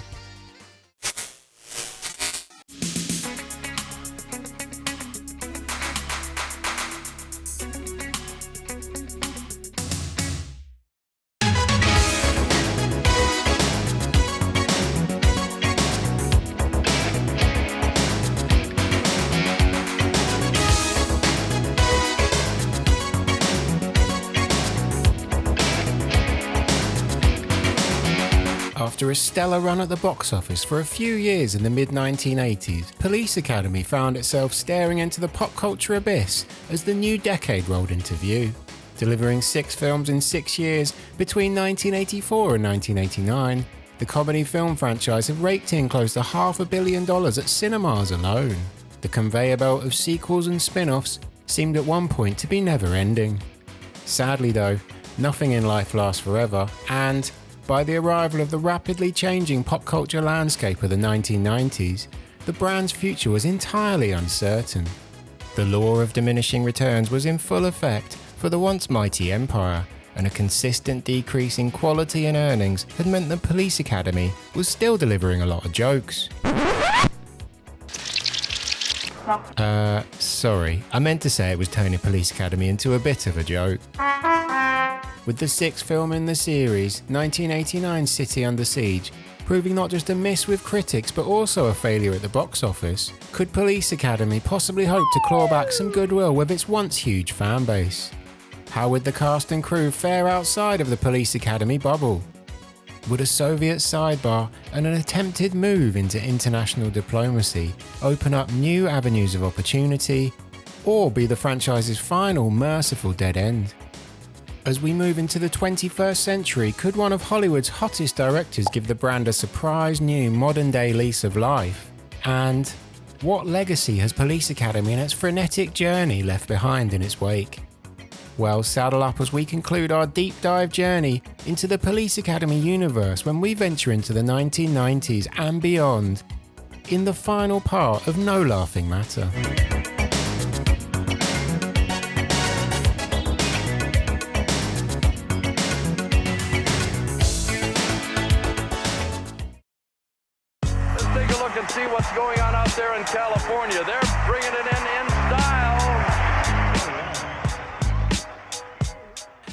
After a stellar run at the box office for a few years in the mid-1980s, Police Academy found itself staring into the pop culture abyss as the new decade rolled into view. Delivering 6 films in 6 years between 1984 and 1989, the comedy film franchise have raked in close to $500 million at cinemas alone. The conveyor belt of sequels and spin-offs seemed at one point to be never-ending. Sadly though, nothing in life lasts forever, and by the arrival of the rapidly changing pop culture landscape of the 1990s, the brand's future was entirely uncertain. The law of diminishing returns was in full effect for the once mighty empire, and a consistent decrease in quality and earnings had meant that Police Academy was still delivering a lot of jokes. Sorry, I meant to say it was turning Police Academy into a bit of a joke. With the 6th film in the series, 1989's City Under Siege, proving not just a miss with critics but also a failure at the box office, could Police Academy possibly hope to claw back some goodwill with its once huge fan base? How would the cast and crew fare outside of the Police Academy bubble? Would a Soviet sidebar and an attempted move into international diplomacy open up new avenues of opportunity, or be the franchise's final merciful dead end? As we move into the 21st century, could one of Hollywood's hottest directors give the brand a surprise new modern-day lease of life? And what legacy has Police Academy and its frenetic journey left behind in its wake? Well, saddle up as we conclude our deep dive journey into the Police Academy universe when we venture into the 1990s and beyond, in the final part of No Laughing Matter. Let's take a look and see what's going on out there in California. They're bringing it in style.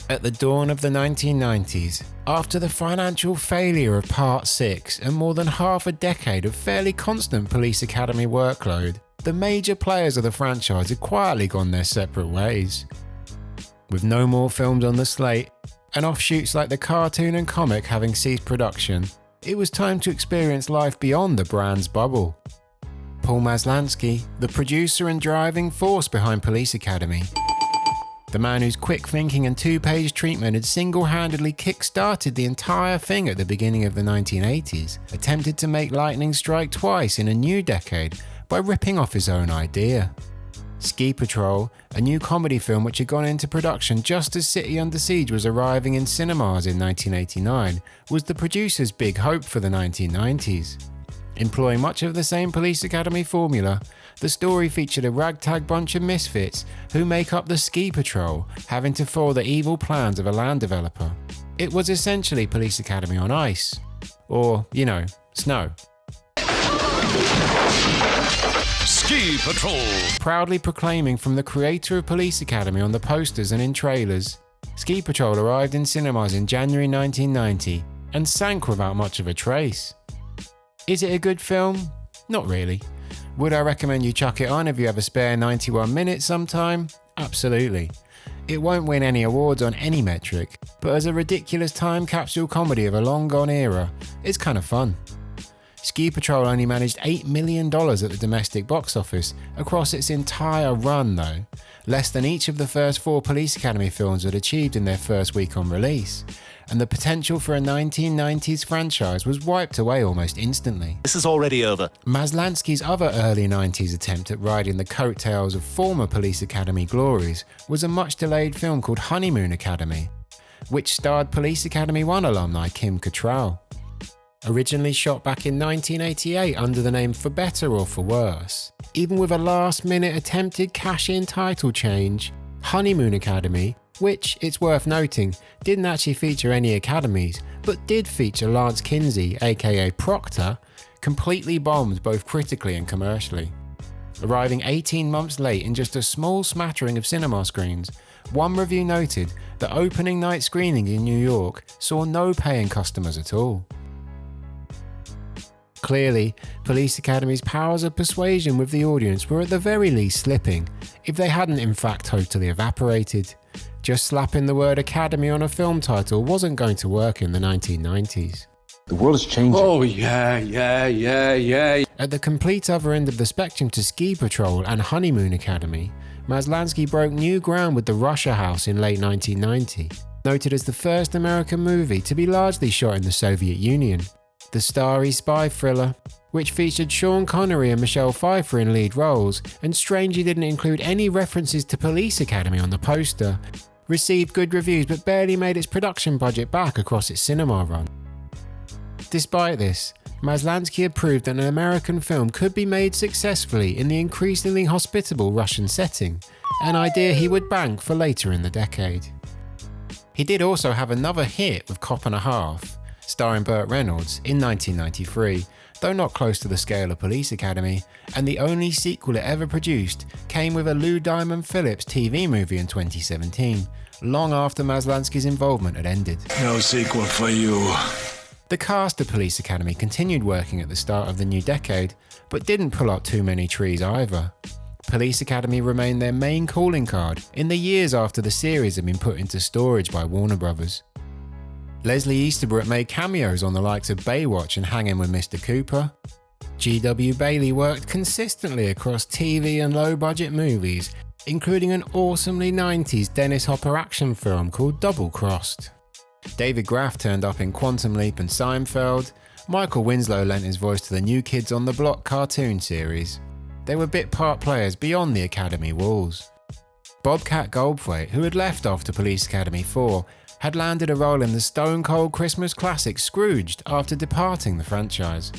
At the dawn of the 1990s, after the financial failure of Part 6 and more than half a decade of fairly constant Police Academy workload, the major players of the franchise had quietly gone their separate ways. With no more films on the slate, and offshoots like the cartoon and comic having ceased production, it was time to experience life beyond the brand's bubble. Paul Maslansky, the producer and driving force behind Police Academy, the man whose quick thinking and 2-page treatment had single-handedly kick-started the entire thing at the beginning of the 1980s, attempted to make lightning strike twice in a new decade by ripping off his own idea. Ski Patrol, a new comedy film which had gone into production just as City Under Siege was arriving in cinemas in 1989, was the producer's big hope for the 1990s. Employing much of the same Police Academy formula, the story featured a ragtag bunch of misfits who make up the Ski Patrol, having to foil the evil plans of a land developer. It was essentially Police Academy on ice. Or, you know, snow. Ski Patrol! Proudly proclaiming from the creator of Police Academy on the posters and in trailers, Ski Patrol arrived in cinemas in January 1990 and sank without much of a trace. Is it a good film? Not really. Would I recommend you chuck it on if you have a spare 91 minutes sometime? Absolutely. It won't win any awards on any metric, but as a ridiculous time capsule comedy of a long gone era, it's kind of fun. Ski Patrol only managed $8 million at the domestic box office across its entire run though, less than each of the first 4 Police Academy films had achieved in their first week on release, and the potential for a 1990s franchise was wiped away almost instantly. This is already over. Maslansky's other early 90s attempt at riding the coattails of former Police Academy glories was a much delayed film called Honeymoon Academy, which starred Police Academy 1 alumni Kim Cattrall. Originally shot back in 1988 under the name For Better or For Worse, even with a last-minute attempted cash-in title change, Honeymoon Academy, which, it's worth noting, didn't actually feature any academies, but did feature Lance Kinsey, aka Proctor, completely bombed both critically and commercially. Arriving 18 months late in just a small smattering of cinema screens, one review noted that opening night screenings in New York saw no paying customers at all. Clearly, Police Academy's powers of persuasion with the audience were at the very least slipping, if they hadn't in fact totally evaporated. Just slapping the word Academy on a film title wasn't going to work in the 1990s. The world is changing. Oh, yeah. At the complete other end of the spectrum to Ski Patrol and Honeymoon Academy, Maslansky broke new ground with The Russia House in late 1990, noted as the first American movie to be largely shot in the Soviet Union. The starry spy thriller, which featured Sean Connery and Michelle Pfeiffer in lead roles and strangely didn't include any references to Police Academy on the poster, received good reviews but barely made its production budget back across its cinema run. Despite this, Maslansky had proved that an American film could be made successfully in the increasingly hospitable Russian setting, an idea he would bank for later in the decade. He did also have another hit with Cop and a Half, starring Burt Reynolds, in 1993, though not close to the scale of Police Academy, and the only sequel it ever produced came with a Lou Diamond Phillips TV movie in 2017, long after Maslansky's involvement had ended. No sequel for you. The cast of Police Academy continued working at the start of the new decade, but didn't pull up too many trees either. Police Academy remained their main calling card in the years after the series had been put into storage by Warner Brothers. Leslie Easterbrook made cameos on the likes of Baywatch and Hangin' with Mr. Cooper. G.W. Bailey worked consistently across TV and low-budget movies, including an awesomely 90s Dennis Hopper action film called Double Crossed. David Graff turned up in Quantum Leap and Seinfeld. Michael Winslow lent his voice to the New Kids on the Block cartoon series. They were bit part players beyond the Academy walls. Bobcat Goldthwait, who had left after Police Academy 4, had landed a role in the stone-cold Christmas classic Scrooged after departing the franchise.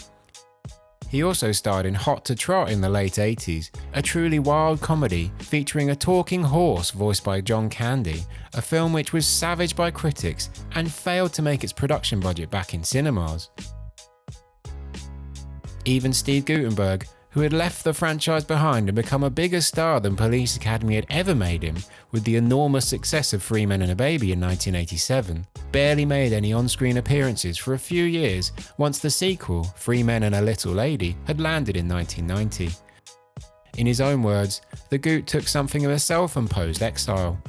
He also starred in Hot to Trot in the late 80s, a truly wild comedy featuring a talking horse voiced by John Candy, a film which was savaged by critics and failed to make its production budget back in cinemas. Even Steve Guttenberg, who had left the franchise behind and become a bigger star than Police Academy had ever made him with the enormous success of Three Men and a Baby in 1987, barely made any on-screen appearances for a few years once the sequel, Three Men and a Little Lady, had landed in 1990. In his own words, the Goot took something of a self-imposed exile.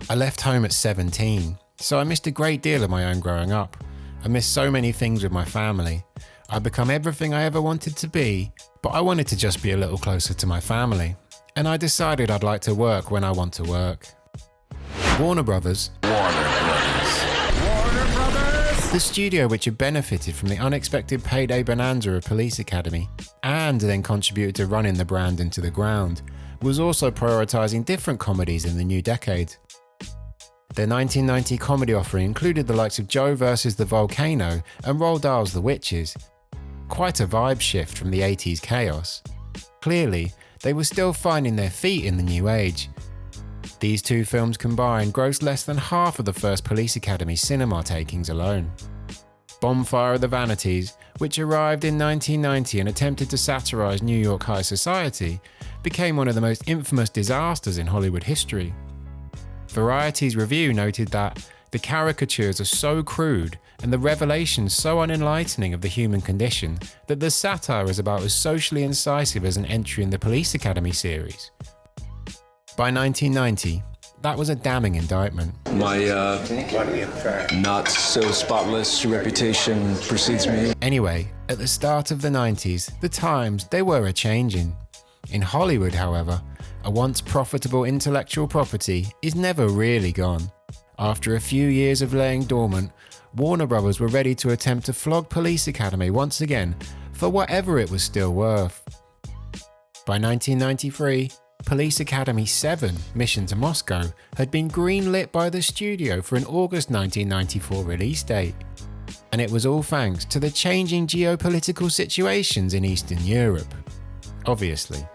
I left home at 17, so I missed a great deal of my own growing up. I missed so many things with my family. I'd become everything I ever wanted to be, but I wanted to just be a little closer to my family. And I decided I'd like to work when I want to work. Warner Brothers, the studio which had benefited from the unexpected payday bonanza of Police Academy, and then contributed to running the brand into the ground, was also prioritising different comedies in the new decade. Their 1990 comedy offering included the likes of Joe vs. the Volcano and Roald Dahl's The Witches. Quite a vibe shift from the 80s chaos. Clearly, they were still finding their feet in the new age. These two films combined grossed less than half of the first Police Academy cinema takings alone. Bonfire of the Vanities, which arrived in 1990 and attempted to satirise New York high society, became one of the most infamous disasters in Hollywood history. Variety's review noted that the caricatures are so crude and the revelations so unenlightening of the human condition that the satire is about as socially incisive as an entry in the Police Academy series. By 1990, that was a damning indictment. My not so spotless reputation precedes me. Anyway, at the start of the 90s, the times, they were a-changing. In Hollywood, however, a once profitable intellectual property is never really gone. After a few years of laying dormant, Warner Brothers were ready to attempt to flog Police Academy once again for whatever it was still worth. By 1993, Police Academy 7, Mission to Moscow, had been greenlit by the studio for an August 1994 release date. And it was all thanks to the changing geopolitical situations in Eastern Europe. Obviously.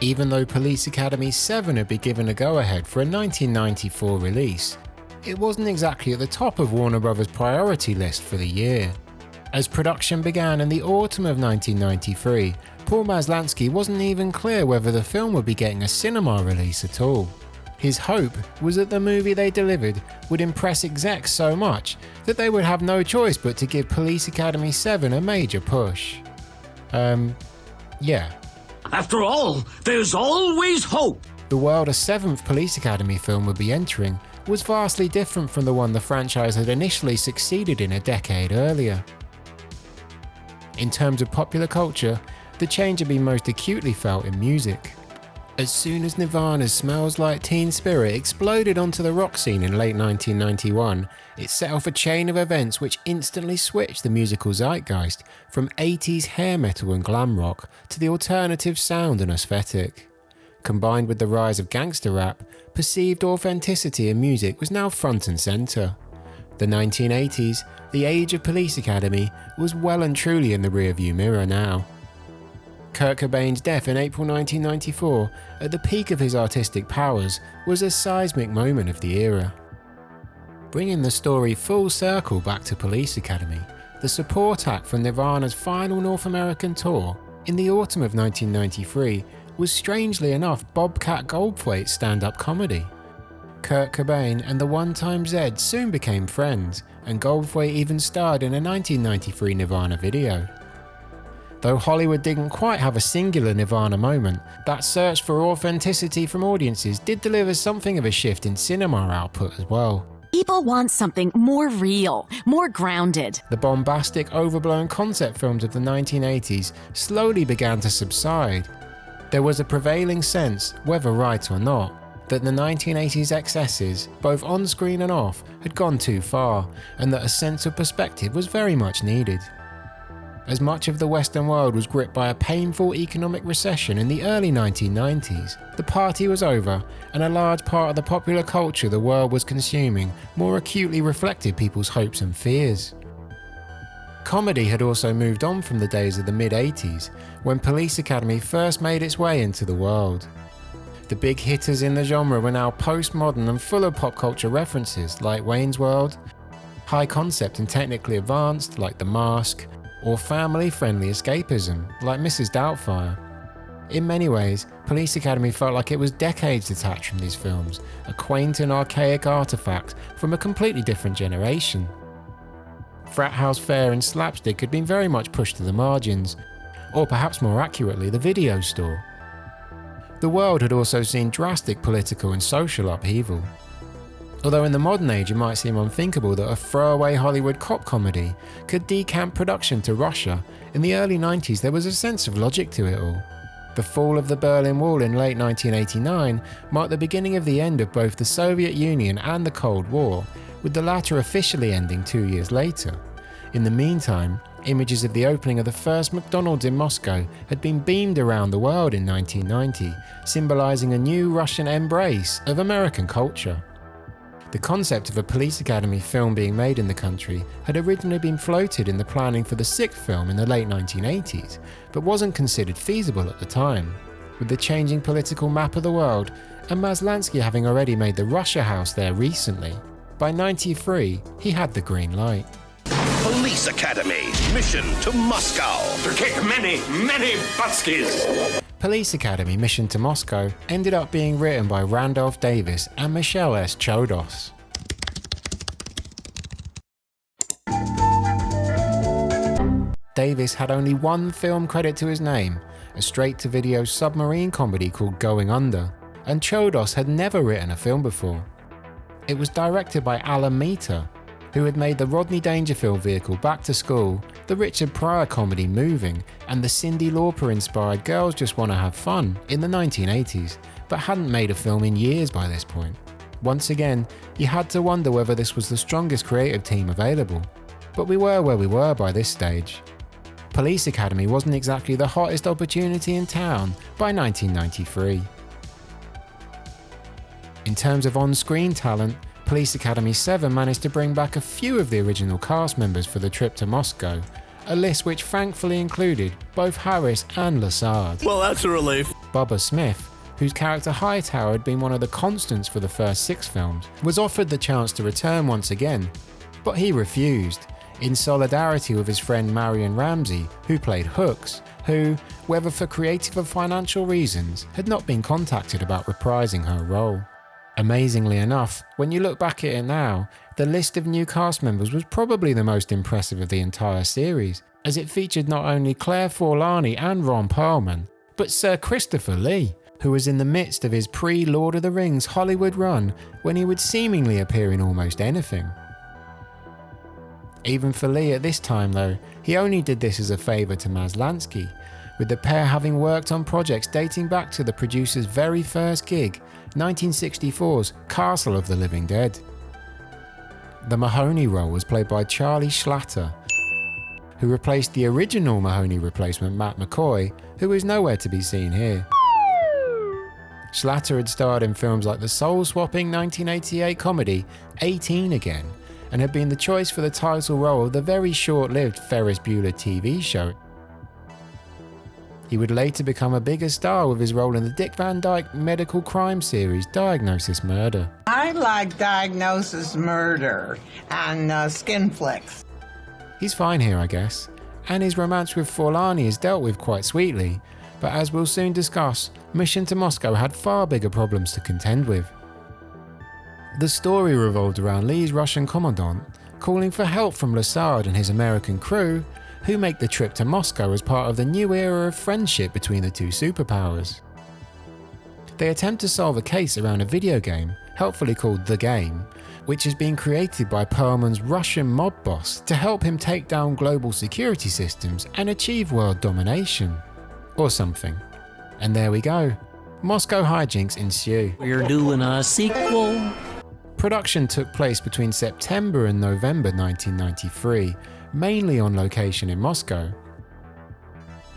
Even though Police Academy 7 had been given a go-ahead for a 1994 release, it wasn't exactly at the top of Warner Brothers' priority list for the year. As production began in the autumn of 1993, Paul Maslansky wasn't even clear whether the film would be getting a cinema release at all. His hope was that the movie they delivered would impress execs so much that they would have no choice but to give Police Academy 7 a major push. Yeah. After all, there's always hope. The world a 7th Police Academy film would be entering was vastly different from the one the franchise had initially succeeded in a decade earlier. In terms of popular culture, the change had been most acutely felt in music. As soon as Nirvana's Smells Like Teen Spirit exploded onto the rock scene in late 1991, it set off a chain of events which instantly switched the musical zeitgeist from 80s hair metal and glam rock to the alternative sound and aesthetic. Combined with the rise of gangster rap, perceived authenticity in music was now front and centre. The 1980s, the age of Police Academy, was well and truly in the rearview mirror now. Kurt Cobain's death in April 1994, at the peak of his artistic powers, was a seismic moment of the era. Bringing the story full circle back to Police Academy, the support act for Nirvana's final North American tour in the autumn of 1993 was strangely enough Bobcat Goldthwait's stand-up comedy. Kurt Cobain and the one-time Zed soon became friends, and Goldthwait even starred in a 1993 Nirvana video. Though Hollywood didn't quite have a singular Nirvana moment, that search for authenticity from audiences did deliver something of a shift in cinema output as well. People want something more real, more grounded. The bombastic, overblown concept films of the 1980s slowly began to subside. There was a prevailing sense, whether right or not, that the 1980s excesses, both on screen and off, had gone too far, and that a sense of perspective was very much needed. As much of the Western world was gripped by a painful economic recession in the early 1990s, the party was over, and a large part of the popular culture the world was consuming more acutely reflected people's hopes and fears. Comedy had also moved on from the days of the mid-80s, when Police Academy first made its way into the world. The big hitters in the genre were now postmodern and full of pop culture references like Wayne's World, high concept and technically advanced like The Mask, or family-friendly escapism like Mrs. Doubtfire. In many ways, Police Academy felt like it was decades detached from these films, a quaint and archaic artifact from a completely different generation. Frat house fare and slapstick had been very much pushed to the margins, or perhaps more accurately, the video store. The world had also seen drastic political and social upheaval. Although in the modern age it might seem unthinkable that a throwaway Hollywood cop comedy could decamp production to Russia, in the early 90s there was a sense of logic to it all. The fall of the Berlin Wall in late 1989 marked the beginning of the end of both the Soviet Union and the Cold War, with the latter officially ending 2 years later. In the meantime, images of the opening of the first McDonald's in Moscow had been beamed around the world in 1990, symbolizing a new Russian embrace of American culture. The concept of a Police Academy film being made in the country had originally been floated in the planning for the 6th film in the late 1980s, but wasn't considered feasible at the time. With the changing political map of the world, and Maslansky having already made the Russia House there recently, by 1993 he had the green light. Police Academy, mission to Moscow. To kick many, many buttskis. Police Academy Mission to Moscow ended up being written by Randolph Davis and Michelle S. Chodos. Davis had only one film credit to his name, a straight-to-video submarine comedy called Going Under, and Chodos had never written a film before. It was directed by Alan Meter, who had made the Rodney Dangerfield vehicle Back to School, the Richard Pryor comedy Moving, and the Cyndi Lauper-inspired Girls Just Wanna Have Fun in the 1980s, but hadn't made a film in years by this point. Once again, you had to wonder whether this was the strongest creative team available. But we were where we were by this stage. Police Academy wasn't exactly the hottest opportunity in town by 1993. In terms of on-screen talent, Police Academy 7 managed to bring back a few of the original cast members for the trip to Moscow, a list which thankfully included both Harris and Lassard. Well, that's a relief. Bubba Smith, whose character Hightower had been one of the constants for the first 6 films, was offered the chance to return once again, but he refused, in solidarity with his friend Marion Ramsey, who played Hooks, who, whether for creative or financial reasons, had not been contacted about reprising her role. Amazingly enough, when you look back at it now, the list of new cast members was probably the most impressive of the entire series, as it featured not only Claire Forlani and Ron Perlman, but Sir Christopher Lee, who was in the midst of his pre-Lord of the Rings Hollywood run when he would seemingly appear in almost anything. Even for Lee at this time though, he only did this as a favour to Maslansky, with the pair having worked on projects dating back to the producer's very first gig, 1964's Castle of the Living Dead. The Mahoney role was played by Charlie Schlatter, who replaced the original Mahoney replacement Matt McCoy, who is nowhere to be seen here. Schlatter had starred in films like the soul-swapping 1988 comedy 18 Again, and had been the choice for the title role of the very short-lived Ferris Bueller TV show. He would later become a bigger star with his role in the Dick Van Dyke medical crime series Diagnosis Murder. I like Diagnosis Murder and Skin Flicks. He's fine here, I guess, and his romance with Forlani is dealt with quite sweetly, but as we'll soon discuss, Mission to Moscow had far bigger problems to contend with. The story revolved around Lee's Russian commandant calling for help from Lassard and his American crew, who make the trip to Moscow as part of the new era of friendship between the two superpowers. They attempt to solve a case around a video game, helpfully called The Game, which is being created by Perlman's Russian mob boss to help him take down global security systems and achieve world domination. Or something. And there we go. Moscow hijinks ensue. We're doing a sequel. Production took place between September and November 1993, mainly on location in Moscow.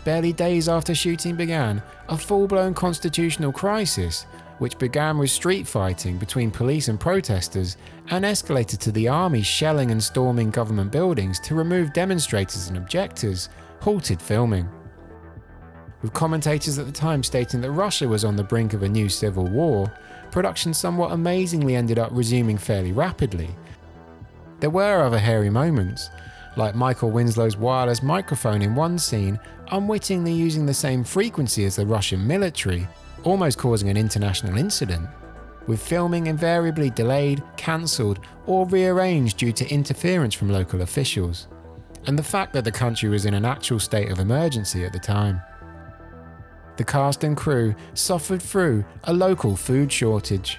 Barely days after shooting began, a full-blown constitutional crisis, which began with street fighting between police and protesters and escalated to the army shelling and storming government buildings to remove demonstrators and objectors, halted filming. With commentators at the time stating that Russia was on the brink of a new civil war, production somewhat amazingly ended up resuming fairly rapidly. There were other hairy moments, like Michael Winslow's wireless microphone in one scene unwittingly using the same frequency as the Russian military, almost causing an international incident, with filming invariably delayed, cancelled, or rearranged due to interference from local officials, and the fact that the country was in an actual state of emergency at the time. The cast and crew suffered through a local food shortage.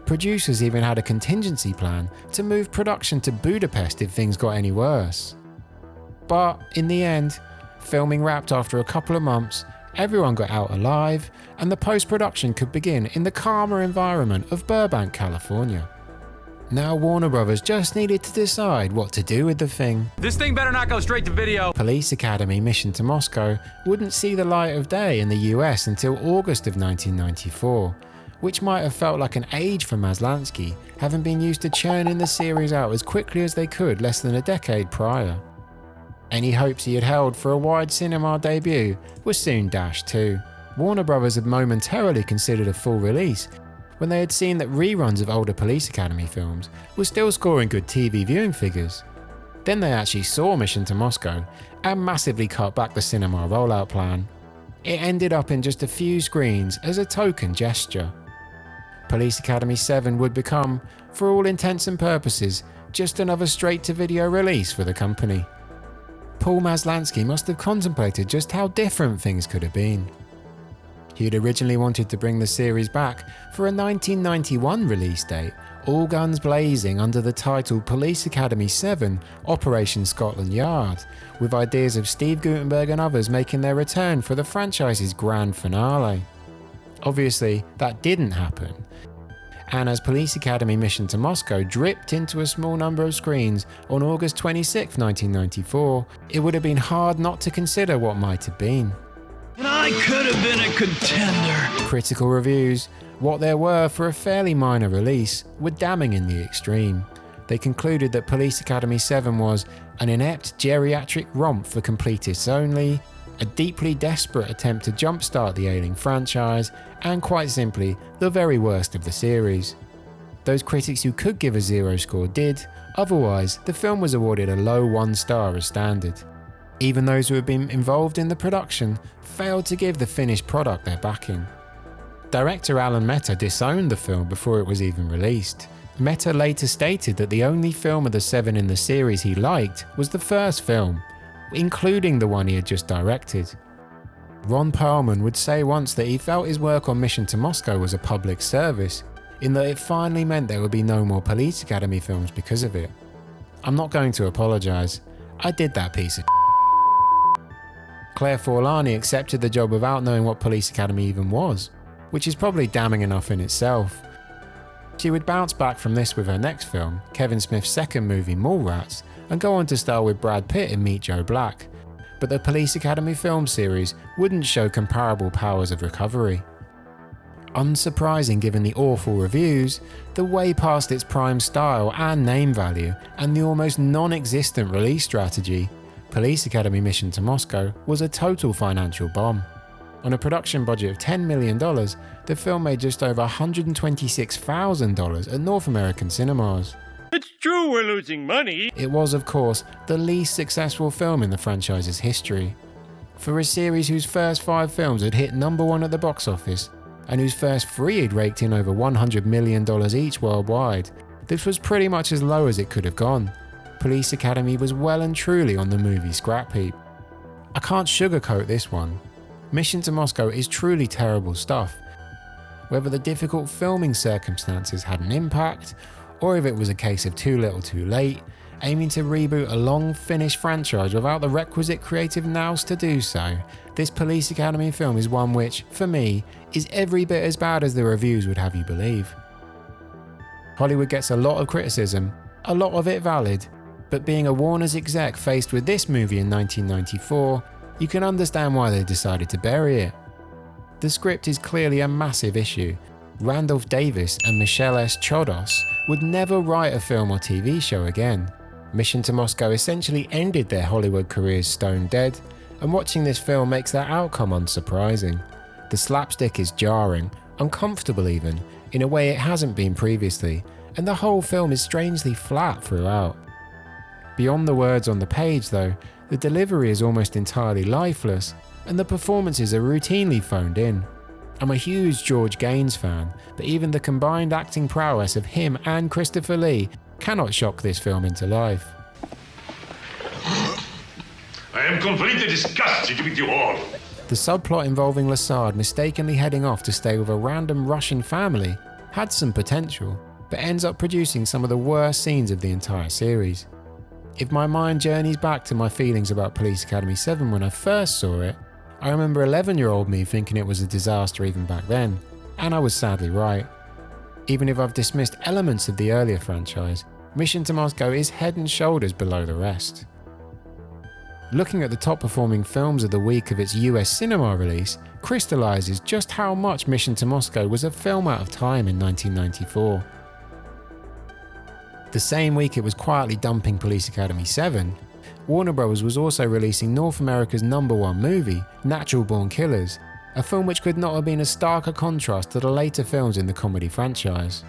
Producers even had a contingency plan to move production to Budapest if things got any worse. But in the end, filming wrapped after a couple of months, everyone got out alive, and the post-production could begin in the calmer environment of Burbank, California. Now Warner Brothers just needed to decide what to do with the thing. This thing better not go straight to video. Police Academy Mission to Moscow wouldn't see the light of day in the US until August of 1994, which might have felt like an age for Maslansky, having been used to churning the series out as quickly as they could less than a decade prior. Any hopes he had held for a wide cinema debut were soon dashed too. Warner Brothers had momentarily considered a full release when they had seen that reruns of older Police Academy films were still scoring good TV viewing figures. Then they actually saw Mission to Moscow and massively cut back the cinema rollout plan. It ended up in just a few screens as a token gesture. Police Academy 7 would become, for all intents and purposes, just another straight-to-video release for the company. Paul Maslansky must have contemplated just how different things could have been. He had originally wanted to bring the series back for a 1991 release date, all guns blazing under the title Police Academy 7 Operation Scotland Yard, with ideas of Steve Guttenberg and others making their return for the franchise's grand finale. Obviously, that didn't happen. And as Police Academy Mission to Moscow dripped into a small number of screens on August 26, 1994, it would have been hard not to consider what might have been. And I could have been a contender. Critical reviews, what there were for a fairly minor release, were damning in the extreme. They concluded that Police Academy 7 was an inept geriatric romp for completists only, a deeply desperate attempt to jumpstart the ailing franchise, and quite simply, the very worst of the series. Those critics who could give a 0 score did, otherwise the film was awarded a low 1 star as standard. Even those who had been involved in the production failed to give the finished product their backing. Director Alan Mehta disowned the film before it was even released. Mehta later stated that the only film of the 7 in the series he liked was the first film, including the one he had just directed. Ron Perlman would say once that he felt his work on Mission to Moscow was a public service, in that it finally meant there would be no more Police Academy films because of it. I'm not going to apologise, I did that piece of Claire Forlani accepted the job without knowing what Police Academy even was, which is probably damning enough in itself. She would bounce back from this with her next film, Kevin Smith's second movie Mallrats, and go on to star with Brad Pitt in Meet Joe Black, but the Police Academy film series wouldn't show comparable powers of recovery. Unsurprising given the awful reviews, the way past its prime style and name value, and the almost non-existent release strategy, Police Academy Mission to Moscow was a total financial bomb. On a production budget of $10 million, the film made just over $126,000 at North American cinemas. It's true we're losing money. It was, of course, the least successful film in the franchise's history. For a series whose first 5 films had hit #1 at the box office, and whose first 3 had raked in over $100 million each worldwide, this was pretty much as low as it could have gone. Police Academy was well and truly on the movie scrap heap. I can't sugarcoat this one. Mission to Moscow is truly terrible stuff. Whether the difficult filming circumstances had an impact, or if it was a case of too little too late, aiming to reboot a long finished franchise without the requisite creative nous to do so, this Police Academy film is one which, for me, is every bit as bad as the reviews would have you believe. Hollywood gets a lot of criticism, a lot of it valid, but being a Warner's exec faced with this movie in 1994, you can understand why they decided to bury it. The script is clearly a massive issue. Randolph Davis and Michelle S. Chodos would never write a film or TV show again. Mission to Moscow essentially ended their Hollywood careers stone dead, and watching this film makes that outcome unsurprising. The slapstick is jarring, uncomfortable even, in a way it hasn't been previously, and the whole film is strangely flat throughout. Beyond the words on the page though, the delivery is almost entirely lifeless, and the performances are routinely phoned in. I'm a huge George Gaines fan, but even the combined acting prowess of him and Christopher Lee cannot shock this film into life. I am completely disgusted with you all. The subplot involving Lassard mistakenly heading off to stay with a random Russian family had some potential, but ends up producing some of the worst scenes of the entire series. If my mind journeys back to my feelings about Police Academy 7 when I first saw it, I remember 11-year-old me thinking it was a disaster even back then, and I was sadly right. Even if I've dismissed elements of the earlier franchise, Mission to Moscow is head and shoulders below the rest. Looking at the top performing films of the week of its US cinema release crystallizes just how much Mission to Moscow was a film out of time in 1994. The same week it was quietly dumping Police Academy 7, Warner Bros. Was also releasing North America's #1 movie, Natural Born Killers, a film which could not have been a starker contrast to the later films in the comedy franchise.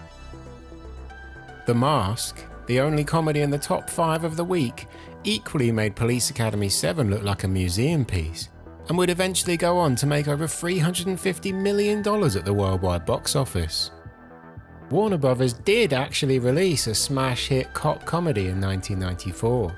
The Mask, the only comedy in the top 5 of the week, equally made Police Academy 7 look like a museum piece, and would eventually go on to make over $350 million at the worldwide box office. Warner Bros. Did actually release a smash hit cop comedy in 1994,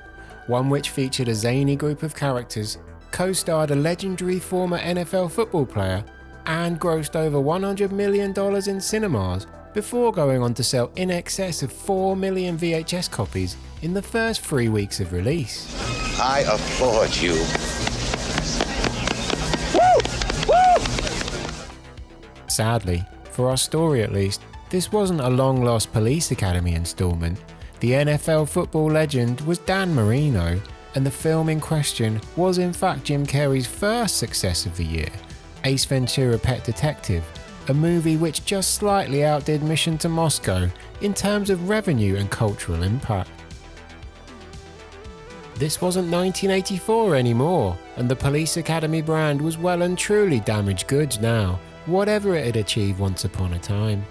one which featured a zany group of characters, co-starred a legendary former NFL football player, and grossed over $100 million in cinemas before going on to sell in excess of 4 million VHS copies in the first 3 weeks of release. I applaud you. Sadly, for our story at least, this wasn't a long-lost Police Academy installment. The NFL football legend was Dan Marino, and the film in question was in fact Jim Carrey's first success of the year, Ace Ventura: Pet Detective, a movie which just slightly outdid Mission to Moscow in terms of revenue and cultural impact. This wasn't 1984 anymore, and the Police Academy brand was well and truly damaged goods now, whatever it had achieved once upon a time.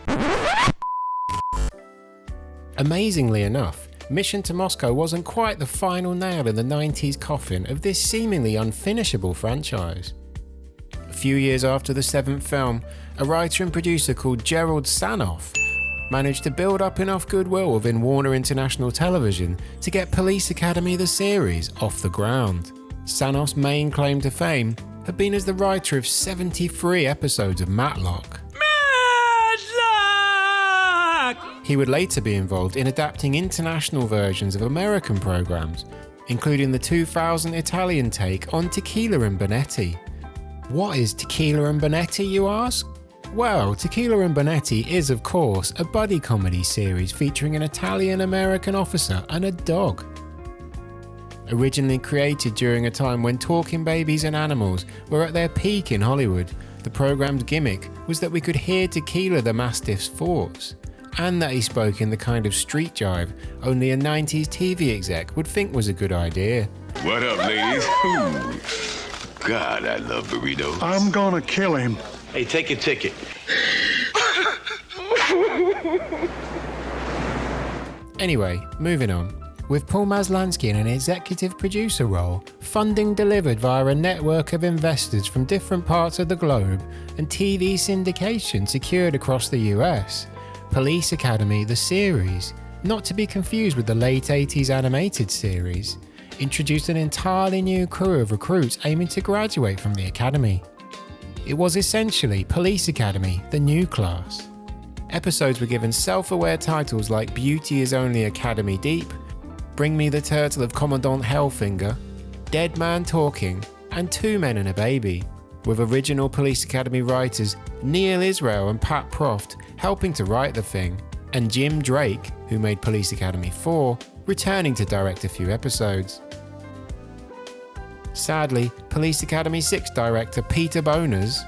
Amazingly enough, Mission to Moscow wasn't quite the final nail in the 90s coffin of this seemingly unfinishable franchise. A few years after the 7th film, a writer and producer called Gerald Sanoff managed to build up enough goodwill within Warner International Television to get Police Academy the series off the ground. Sanoff's main claim to fame had been as the writer of 73 episodes of Matlock. He would later be involved in adapting international versions of American programs, including the 2000 Italian take on Tequila and Bonetti. What is Tequila and Bonetti, you ask? Well, Tequila and Bonetti is, of course, a buddy comedy series featuring an Italian-American officer and a dog. Originally created during a time when talking babies and animals were at their peak in Hollywood, the program's gimmick was that we could hear Tequila the Mastiff's thoughts, and that he spoke in the kind of street jive only a 90s TV exec would think was a good idea. What up, ladies? Ooh. God, I love burritos. I'm gonna kill him. Hey, take your ticket. Anyway, moving on. With Paul Maslansky in an executive producer role, funding delivered via a network of investors from different parts of the globe, and TV syndication secured across the US, Police Academy the series, not to be confused with the late 80s animated series, introduced an entirely new crew of recruits aiming to graduate from the academy. It was essentially Police Academy, the new class. Episodes were given self-aware titles like Beauty is Only Academy Deep, Bring Me the Turtle of Commandant Hellfinger, Dead Man Talking, and Two Men and a Baby, with original Police Academy writers Neil Israel and Pat Proft helping to write the thing, and Jim Drake, who made Police Academy 4, returning to direct a few episodes. Sadly, Police Academy 6 director Peter Boners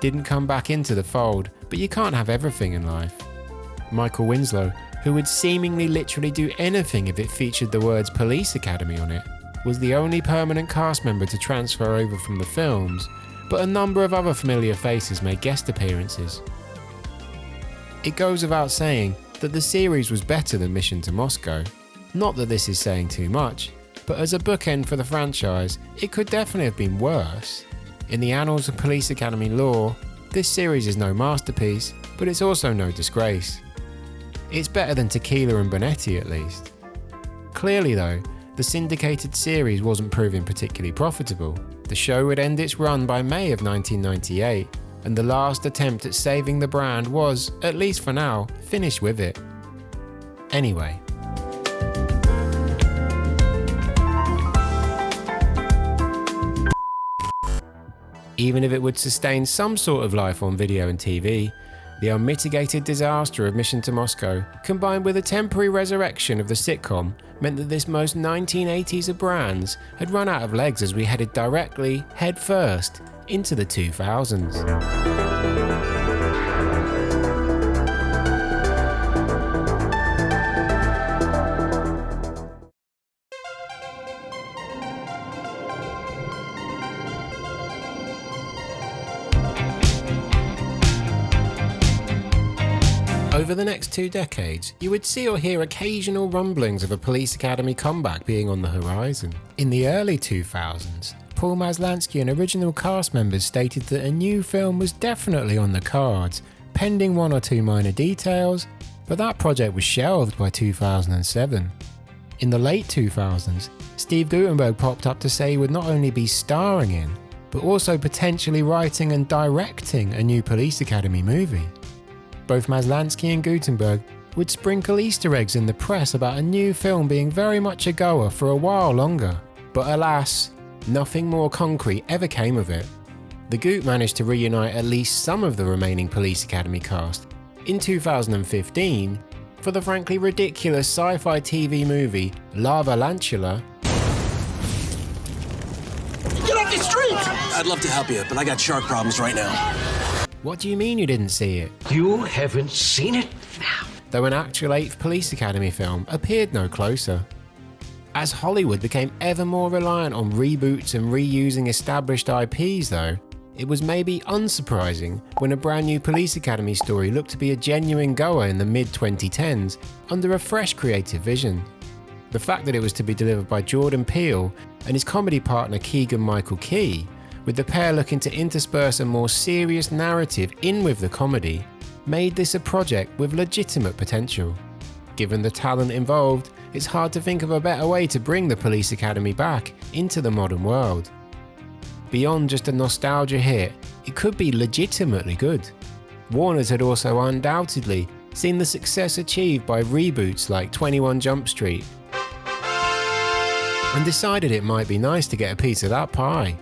didn't come back into the fold, but you can't have everything in life. Michael Winslow, who would seemingly literally do anything if it featured the words Police Academy on it, was the only permanent cast member to transfer over from the films, but a number of other familiar faces made guest appearances. It goes without saying that the series was better than Mission to Moscow. Not that this is saying too much, but as a bookend for the franchise, it could definitely have been worse. In the annals of Police Academy lore, this series is no masterpiece, but it's also no disgrace. It's better than Tequila and Bonetti at least. Clearly though, the syndicated series wasn't proving particularly profitable. The show would end its run by May of 1998, and the last attempt at saving the brand was, at least for now, finished with it. Anyway. Even if it would sustain some sort of life on video and TV, the unmitigated disaster of Mission to Moscow, combined with a temporary resurrection of the sitcom, meant that this most 1980s of brands had run out of legs as we headed directly, head first, into the 2000s. Over the next 2 decades, you would see or hear occasional rumblings of a Police Academy comeback being on the horizon. In the early 2000s, Paul Maslansky and original cast members stated that a new film was definitely on the cards, pending 1 or 2 minor details, but that project was shelved by 2007. In the late 2000s, Steve Guttenberg popped up to say he would not only be starring in, but also potentially writing and directing a new Police Academy movie. Both Maslansky and Guttenberg would sprinkle Easter eggs in the press about a new film being very much a goer for a while longer, but alas, nothing more concrete ever came of it. The Goot managed to reunite at least some of the remaining Police Academy cast in 2015 for the frankly ridiculous sci-fi TV movie Lava Lantula. Get off the street! I'd love to help you, but I got shark problems right now. What do you mean you didn't see it? You haven't seen it? Though an actual 8th Police Academy film appeared no closer. As Hollywood became ever more reliant on reboots and reusing established IPs though, it was maybe unsurprising when a brand new Police Academy story looked to be a genuine goer in the mid-2010s under a fresh creative vision. The fact that it was to be delivered by Jordan Peele and his comedy partner Keegan-Michael Key, with the pair looking to intersperse a more serious narrative in with the comedy, made this a project with legitimate potential. Given the talent involved, it's hard to think of a better way to bring the Police Academy back into the modern world. Beyond just a nostalgia hit, it could be legitimately good. Warner's had also undoubtedly seen the success achieved by reboots like 21 Jump Street and decided it might be nice to get a piece of that pie.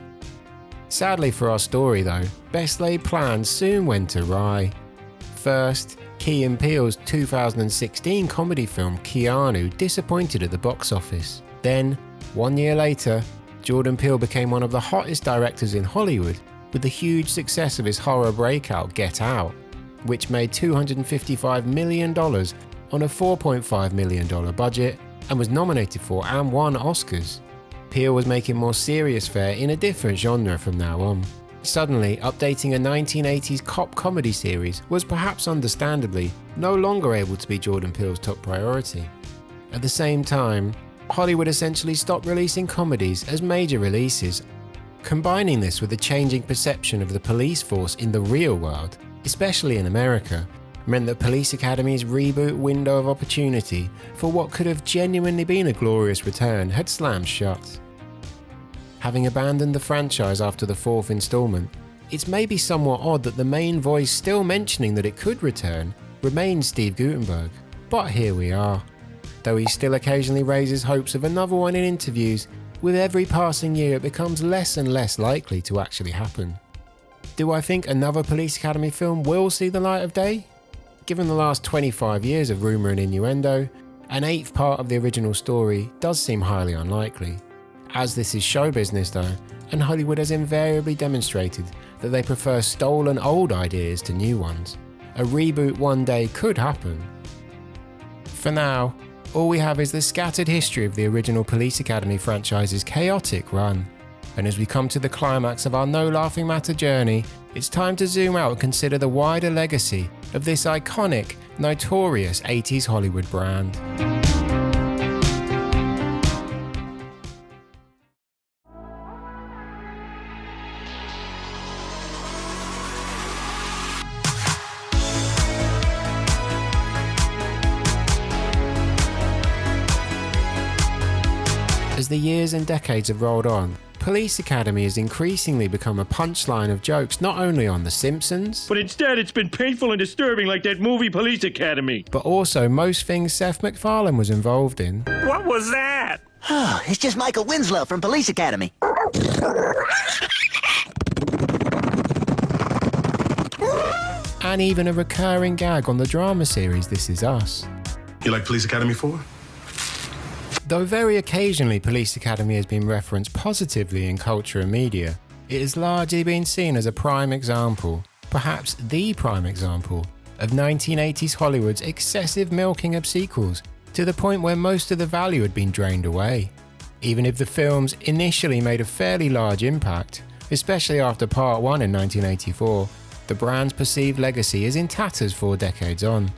Sadly for our story though, best laid plans soon went awry. First, Key and Peele's 2016 comedy film Keanu disappointed at the box office. Then, 1 year later, Jordan Peele became one of the hottest directors in Hollywood with the huge success of his horror breakout Get Out, which made $255 million on a $4.5 million budget and was nominated for and won Oscars. Peele was making more serious fare in a different genre from now on. Suddenly, updating a 1980s cop comedy series was perhaps understandably no longer able to be Jordan Peele's top priority. At the same time, Hollywood essentially stopped releasing comedies as major releases. Combining this with the changing perception of the police force in the real world, especially in America, meant that Police Academy's reboot window of opportunity for what could have genuinely been a glorious return had slammed shut. Having abandoned the franchise after the fourth installment, it's maybe somewhat odd that the main voice still mentioning that it could return remains Steve Guttenberg, but here we are. Though he still occasionally raises hopes of another one in interviews, with every passing year it becomes less and less likely to actually happen. Do I think another Police Academy film will see the light of day? Given the last 25 years of rumour and innuendo, an eighth part of the original story does seem highly unlikely. As this is show business though, and Hollywood has invariably demonstrated that they prefer stolen old ideas to new ones, a reboot one day could happen. For now, all we have is the scattered history of the original Police Academy franchise's chaotic run. And as we come to the climax of our No Laughing Matter journey, it's time to zoom out and consider the wider legacy of this iconic, notorious 80s Hollywood brand. As the years and decades have rolled on, Police Academy has increasingly become a punchline of jokes not only on The Simpsons, but instead it's been painful and disturbing like that movie Police Academy. but also most things Seth MacFarlane was involved in. What was that? Oh, it's just Michael Winslow from Police Academy. And even a recurring gag on the drama series This Is Us. You like Police Academy 4? Though very occasionally Police Academy has been referenced positively in culture and media, it has largely been seen as a prime example, perhaps the prime example, of 1980s Hollywood's excessive milking of sequels to the point where most of the value had been drained away. Even if the films initially made a fairly large impact, especially after Part 1 in 1984, the brand's perceived legacy is in tatters 4 decades on.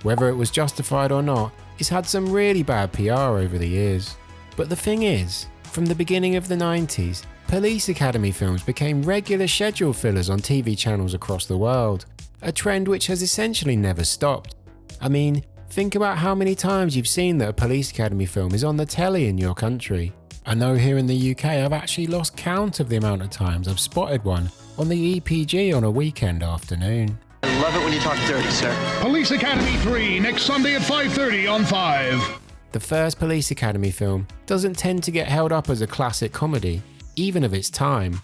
Whether it was justified or not, it's had some really bad PR over the years. But the thing is, from the beginning of the 90s, Police Academy films became regular schedule fillers on TV channels across the world, a trend which has essentially never stopped. I mean, think about how many times you've seen that a Police Academy film is on the telly in your country. I know here in the UK I've actually lost count of the amount of times I've spotted one on the EPG on a weekend afternoon. I love it when you talk dirty, sir. Police Academy 3, next Sunday at 5:30 on 5. The first Police Academy film doesn't tend to get held up as a classic comedy, even of its time,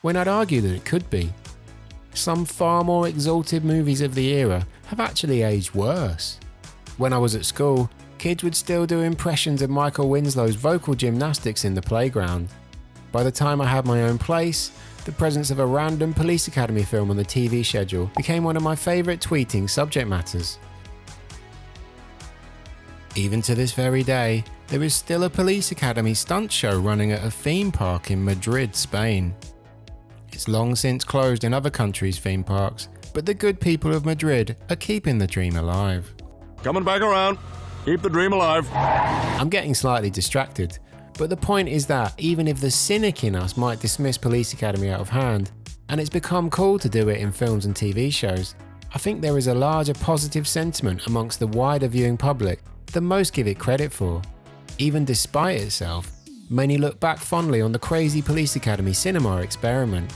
when I'd argue that it could be. Some far more exalted movies of the era have actually aged worse. When I was at school, kids would still do impressions of Michael Winslow's vocal gymnastics in the playground. By the time I had my own place, the presence of a random Police Academy film on the TV schedule became one of my favourite tweeting subject matters. Even to this very day, there is still a Police Academy stunt show running at a theme park in Madrid, Spain. It's It's long since closed in other countries' theme parks, but the good people of Madrid are keeping the dream alive. Coming back around. Keep the dream alive. I'm getting slightly distracted, but the point is that even if the cynic in us might dismiss Police Academy out of hand, and it's become cool to do it in films and TV shows, I think there is a larger positive sentiment amongst the wider viewing public than most give it credit for. Even despite itself, many look back fondly on the crazy Police Academy cinema experiment.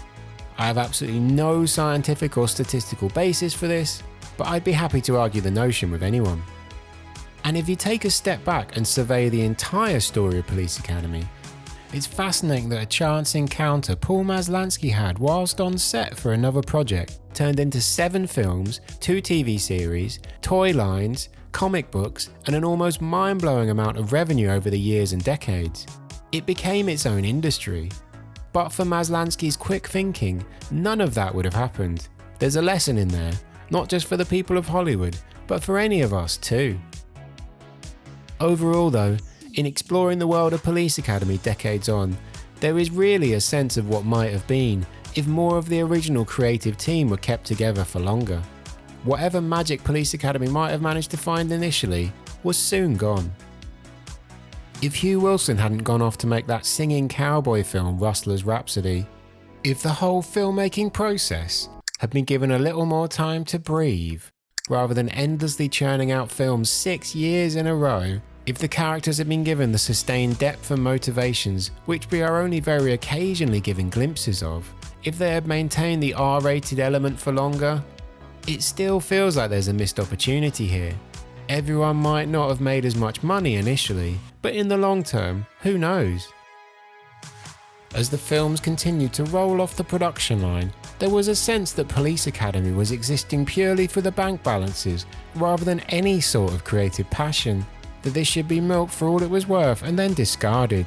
I have absolutely no scientific or statistical basis for this, but I'd be happy to argue the notion with anyone. And if you take a step back and survey the entire story of Police Academy, it's fascinating that a chance encounter Paul Maslansky had whilst on set for another project turned into 7 films, 2 TV series, toy lines, comic books, and an almost mind-blowing amount of revenue over the years and decades. It became its own industry. But for Maslansky's quick thinking, none of that would have happened. There's a lesson in there, not just for the people of Hollywood, but for any of us too. Overall though, in exploring the world of Police Academy decades on, there is really a sense of what might have been if more of the original creative team were kept together for longer. Whatever magic Police Academy might have managed to find initially was soon gone. If Hugh Wilson hadn't gone off to make that singing cowboy film Rustler's Rhapsody, if the whole filmmaking process had been given a little more time to breathe, rather than endlessly churning out films 6 years in a row, if the characters had been given the sustained depth and motivations which we are only very occasionally given glimpses of, if they had maintained the R-rated element for longer, it still feels like there's a missed opportunity here. Everyone might not have made as much money initially, but in the long term, who knows? As the films continued to roll off the production line, there was a sense that Police Academy was existing purely for the bank balances rather than any sort of creative passion, that this should be milked for all it was worth and then discarded.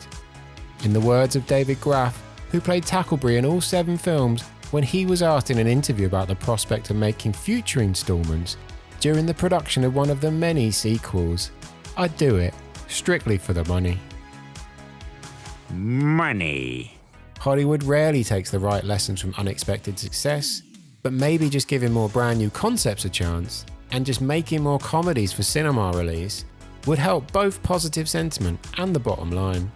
In the words of David Graff, who played Tackleberry in all 7 films, when he was asked in an interview about the prospect of making future installments during the production of one of the many sequels, "I'd do it, strictly for the money." Money. Hollywood rarely takes the right lessons from unexpected success, but maybe just giving more brand new concepts a chance, and just making more comedies for cinema release, would help both positive sentiment and the bottom line.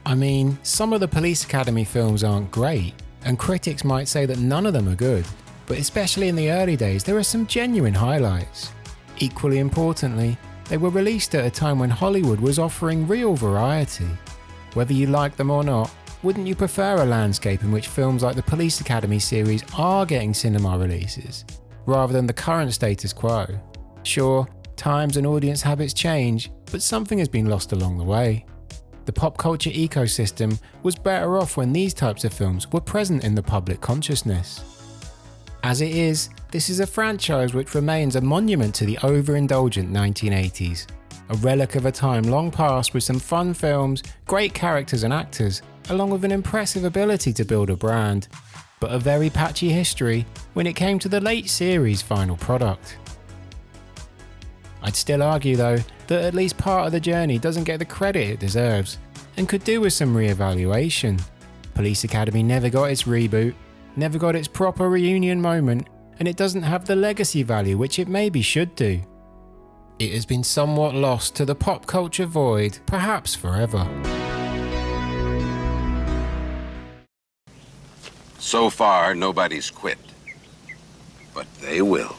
I mean, some of the Police Academy films aren't great, and critics might say that none of them are good, but especially in the early days there are some genuine highlights. Equally importantly, they were released at a time when Hollywood was offering real variety. Whether you like them or not, wouldn't you prefer a landscape in which films like the Police Academy series are getting cinema releases, rather than the current status quo? Sure, times and audience habits change, but something has been lost along the way. The pop culture ecosystem was better off when these types of films were present in the public consciousness. As it is, this is a franchise which remains a monument to the overindulgent 1980s, a relic of a time long past with some fun films, great characters and actors, along with an impressive ability to build a brand, but a very patchy history when it came to the late series' final product. I'd still argue though that at least part of the journey doesn't get the credit it deserves, and could do with some re-evaluation. Police Academy never got its reboot, never got its proper reunion moment, and it doesn't have the legacy value which it maybe should do. It has been somewhat lost to the pop culture void, perhaps forever. So far, nobody's quit. But they will.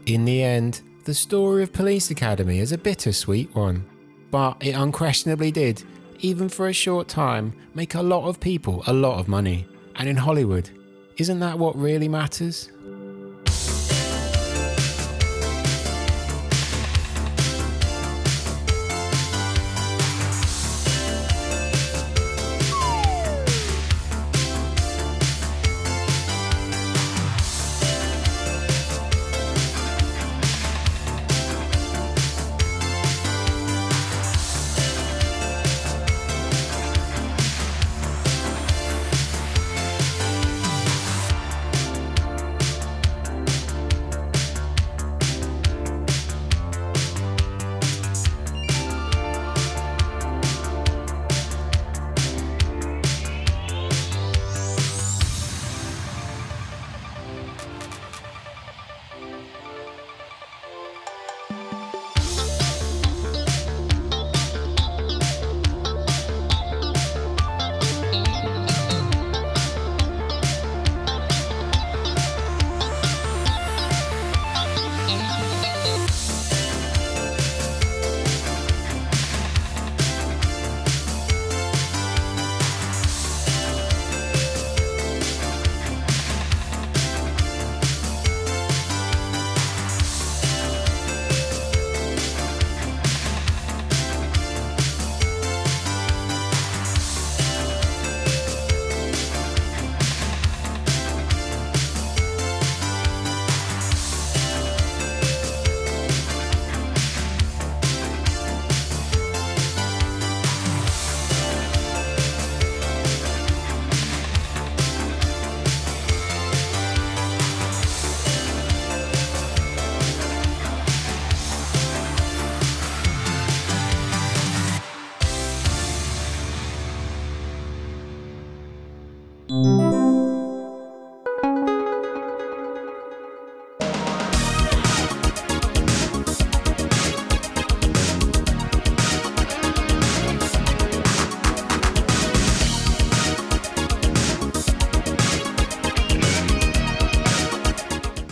In the end, the story of Police Academy is a bittersweet one, but it unquestionably did, even for a short time, make a lot of people a lot of money. And in Hollywood, isn't that what really matters?